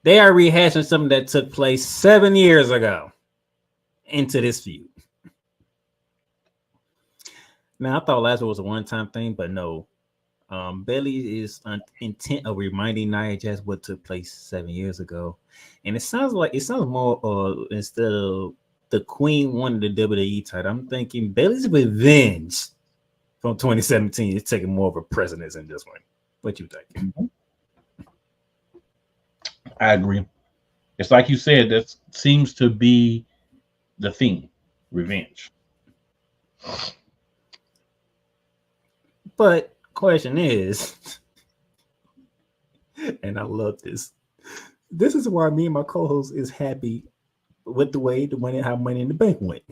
They are rehashing something that took place 7 years ago into this feud. Now, I thought last week was a one-time thing, but no. Bayley is intent of reminding Nia Jax what took place 7 years ago. And it sounds more instead of the Queen wanted the WWE title, I'm thinking Bayley's revenge from 2017 is taking more of a precedence in this one. What you think? I agree. It's like you said, that seems to be the theme, revenge. But question is, and I love this. This is why me and my co-host is happy with the way how Money in the Bank went.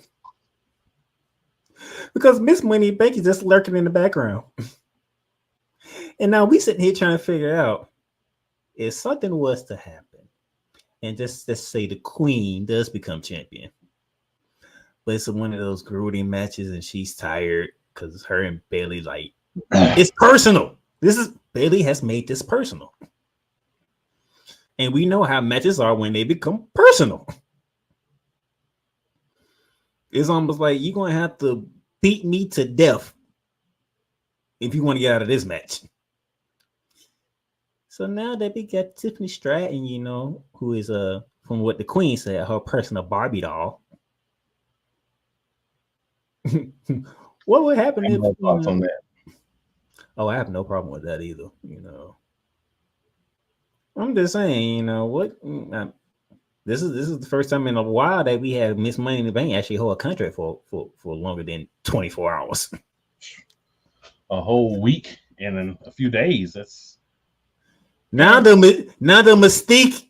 Because Miss Money in the Bank is just lurking in the background. And now we sitting here trying to figure out if something was to happen, and just let's say the Queen does become champion, but it's one of those grueling matches and she's tired because her and Bayley, like, it's personal. Bayley has made this personal. And we know how matches are when they become personal. It's almost like you're going to have to beat me to death if you want to get out of this match. So now that we got Tiffany Stratton, who is from what the Queen said, her personal Barbie doll. What would happen if thoughts on that? Oh, I have no problem with that either. I'm just saying, what? This is the first time in a while that we have Miss Money in the Bank actually hold a contract for longer than 24 hours. A whole week and in a few days. That's now the mystique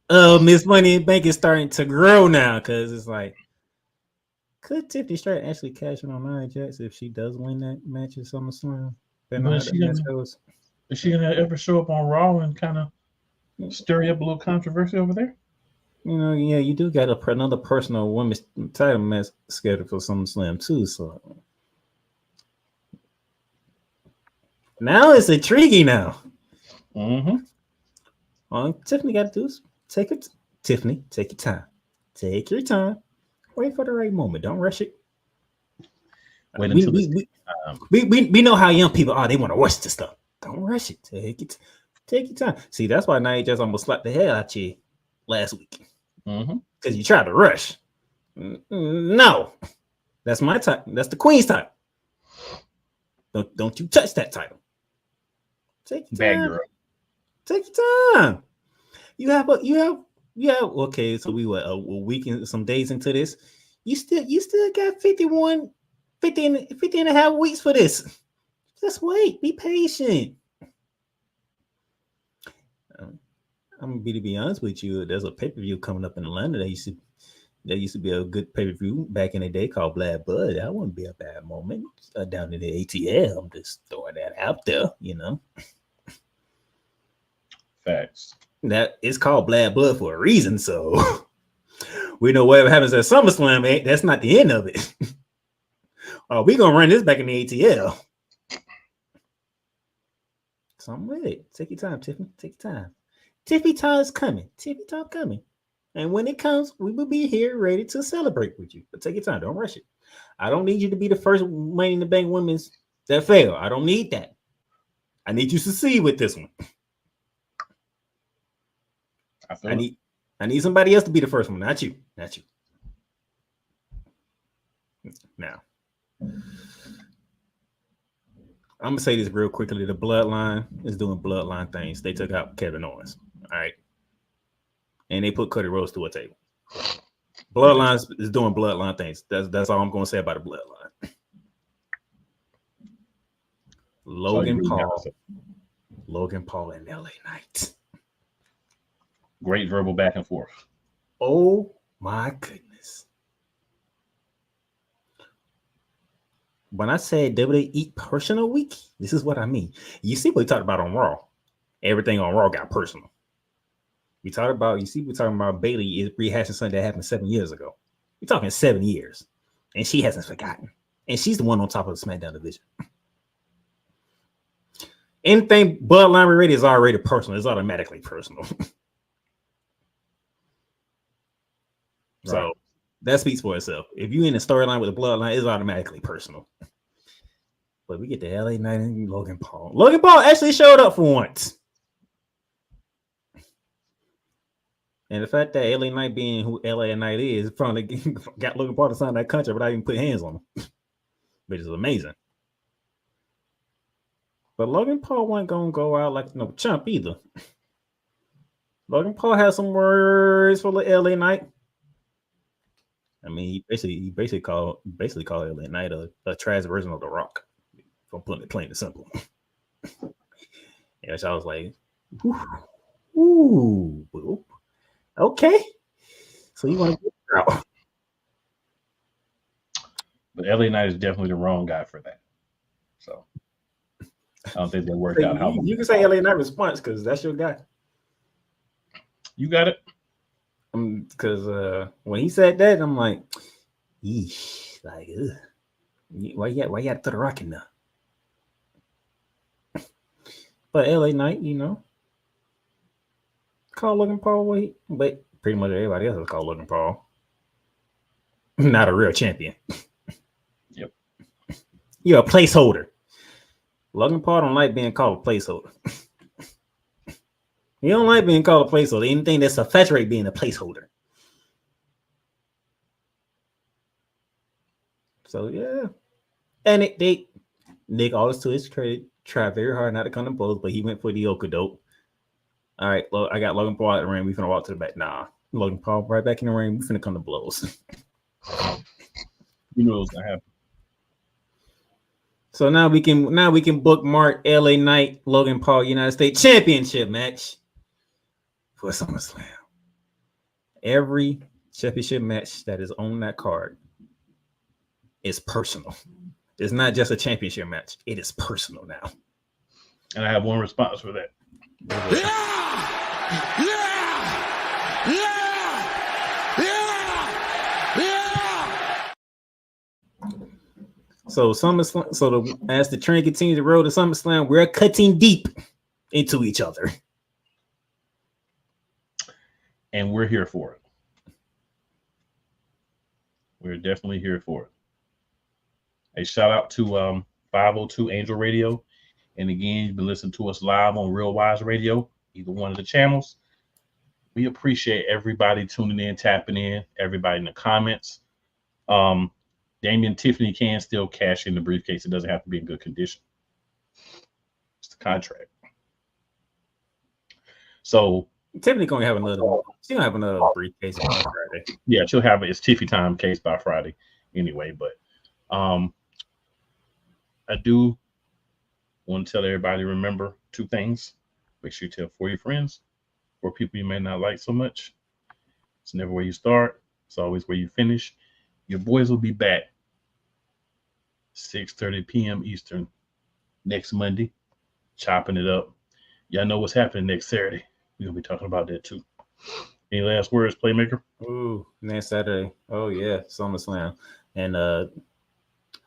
of Miss Money in the Bank is starting to grow now, because it's like, could Tiffany Stratton actually cash in on Nia Jax if she does win that match at SummerSlam? Is she gonna ever show up on Raw and kind of stir up a little controversy over there? Yeah, you do got another personal women's title match scheduled for SummerSlam too. So now it's intriguing now. Mm-hmm. All Tiffany got to do is take your time. Take your time. Wait for the right moment. Don't rush it. Wait until we know how young people are. They want to rush this stuff. Don't rush it. Take your time. See, that's why Nia just almost slapped the hell out you last week. Because you tried to rush. No. That's my title. That's the Queen's title. Don't you touch that title. Take your time. Girl. Take your time. You have. Okay, so we were a week and some days into this. You still got 50 and a half weeks for this. Just wait. Be patient. I'm gonna be honest with you. There's a pay-per-view coming up in Atlanta. There used to be a good pay-per-view back in the day called Black Blood. That wouldn't be a bad moment down in the ATL. I'm just throwing that out there, Facts. That it's called Black Blood for a reason. So we know whatever happens at SummerSlam, that's not the end of it. Oh, we're gonna run this back in the ATL. So I'm with it. Take your time, Tiffany. Take your time. Tiffy time is coming. Tiffy time coming. And when it comes, we will be here ready to celebrate with you. But take your time. Don't rush it. I don't need you to be the first Money in the Bank women's that fail. I don't need that. I need you to succeed with this one. I need somebody else to be the first one, not you. Not you. Now, I'm gonna say this real quickly. The Bloodline is doing Bloodline things. They took out Kevin Owens. All right. And they put Cody Rhodes to a table. Bloodline is doing Bloodline things. That's all I'm going to say about the Bloodline. Logan Paul and LA Knight. Great verbal back and forth. Oh my goodness. When I said WWE personal week, this is what I mean. You see what we talked about on Raw. Everything on Raw got personal. We're talking about Bayley is rehashing something that happened 7 years ago. We're talking 7 years. And she hasn't forgotten. And she's the one on top of the SmackDown division. Anything Bloodline related is already personal. It's automatically personal. So that speaks for itself. If you're in a storyline with the Bloodline, it's automatically personal. But we get the LA Knight and Logan Paul. Logan Paul actually showed up for once. And the fact that LA Knight being who LA Knight is, probably got Logan Paul to sign that contract without even putting hands on him, which is amazing. But Logan Paul wasn't going to go out like no chump either. Logan Paul has some words for the LA Knight. I mean, he basically called LA Knight a trash version of The Rock. If I'm putting it plain and simple. Yeah, so I was like, ooh. Okay. So you want to get out. But LA Knight is definitely the wrong guy for that. So I don't think they worked out how you can say LA Knight response because that's your guy. You got it. Because when he said that, I'm like, yeesh, like, why you got to throw the rock in there? But LA Knight, call Logan Paul but pretty much everybody else is called Logan Paul. Not a real champion. Yep. You're a placeholder. Logan Paul don't like being called a placeholder. He don't like being called a placeholder. Anything that's infatuated being a placeholder. So yeah. And Nick, all this to his credit, tried very hard not to come to blows, but he went for the okadoke. All right, look, I got Logan Paul out of the ring. We finna walk to the back. Nah, Logan Paul right back in the ring. We finna come to blows. You know what's gonna happen. So now we can bookmark LA Knight Logan Paul United States Championship match for SummerSlam. Every championship match that is on that card is personal. It's not just a championship match. It is personal now. And I have one response for that. So SummerSlam. As the train continues to roll to SummerSlam, we're cutting deep into each other, and we're here for it. We're definitely here for it. A shout out to 502 Angel Radio. And again, you've been listening to us live on Real Wise Radio, either one of the channels. We appreciate everybody tuning in, tapping in, everybody in the comments. Then Damien Tiffany can still cash in the briefcase. It doesn't have to be in good condition. It's the contract. So Tiffany gonna have another. She's gonna have another briefcase on Friday. yeah, she'll have it's Tiffy time case by Friday anyway. But I do want to tell everybody, remember 2 things. Make sure you tell 4 your friends, 4 people you may not like so much. It's never where you start. It's always where you finish. Your boys will be back 6:30 p.m. Eastern next Monday, chopping it up. Y'all know what's happening next Saturday. We're going to be talking about that too. Any last words, Playmaker? Ooh, next Saturday. Oh, yeah, SummerSlam. And I'm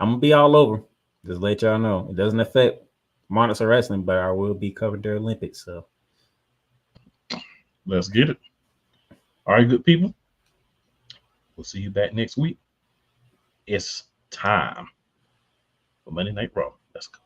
going to be all over. Just let y'all know. It doesn't affect Monarchs of Wrestling, but I will be covering the Olympics. So let's get it. All right, good people. We'll see you back next week. It's time for Monday Night Raw. Let's go.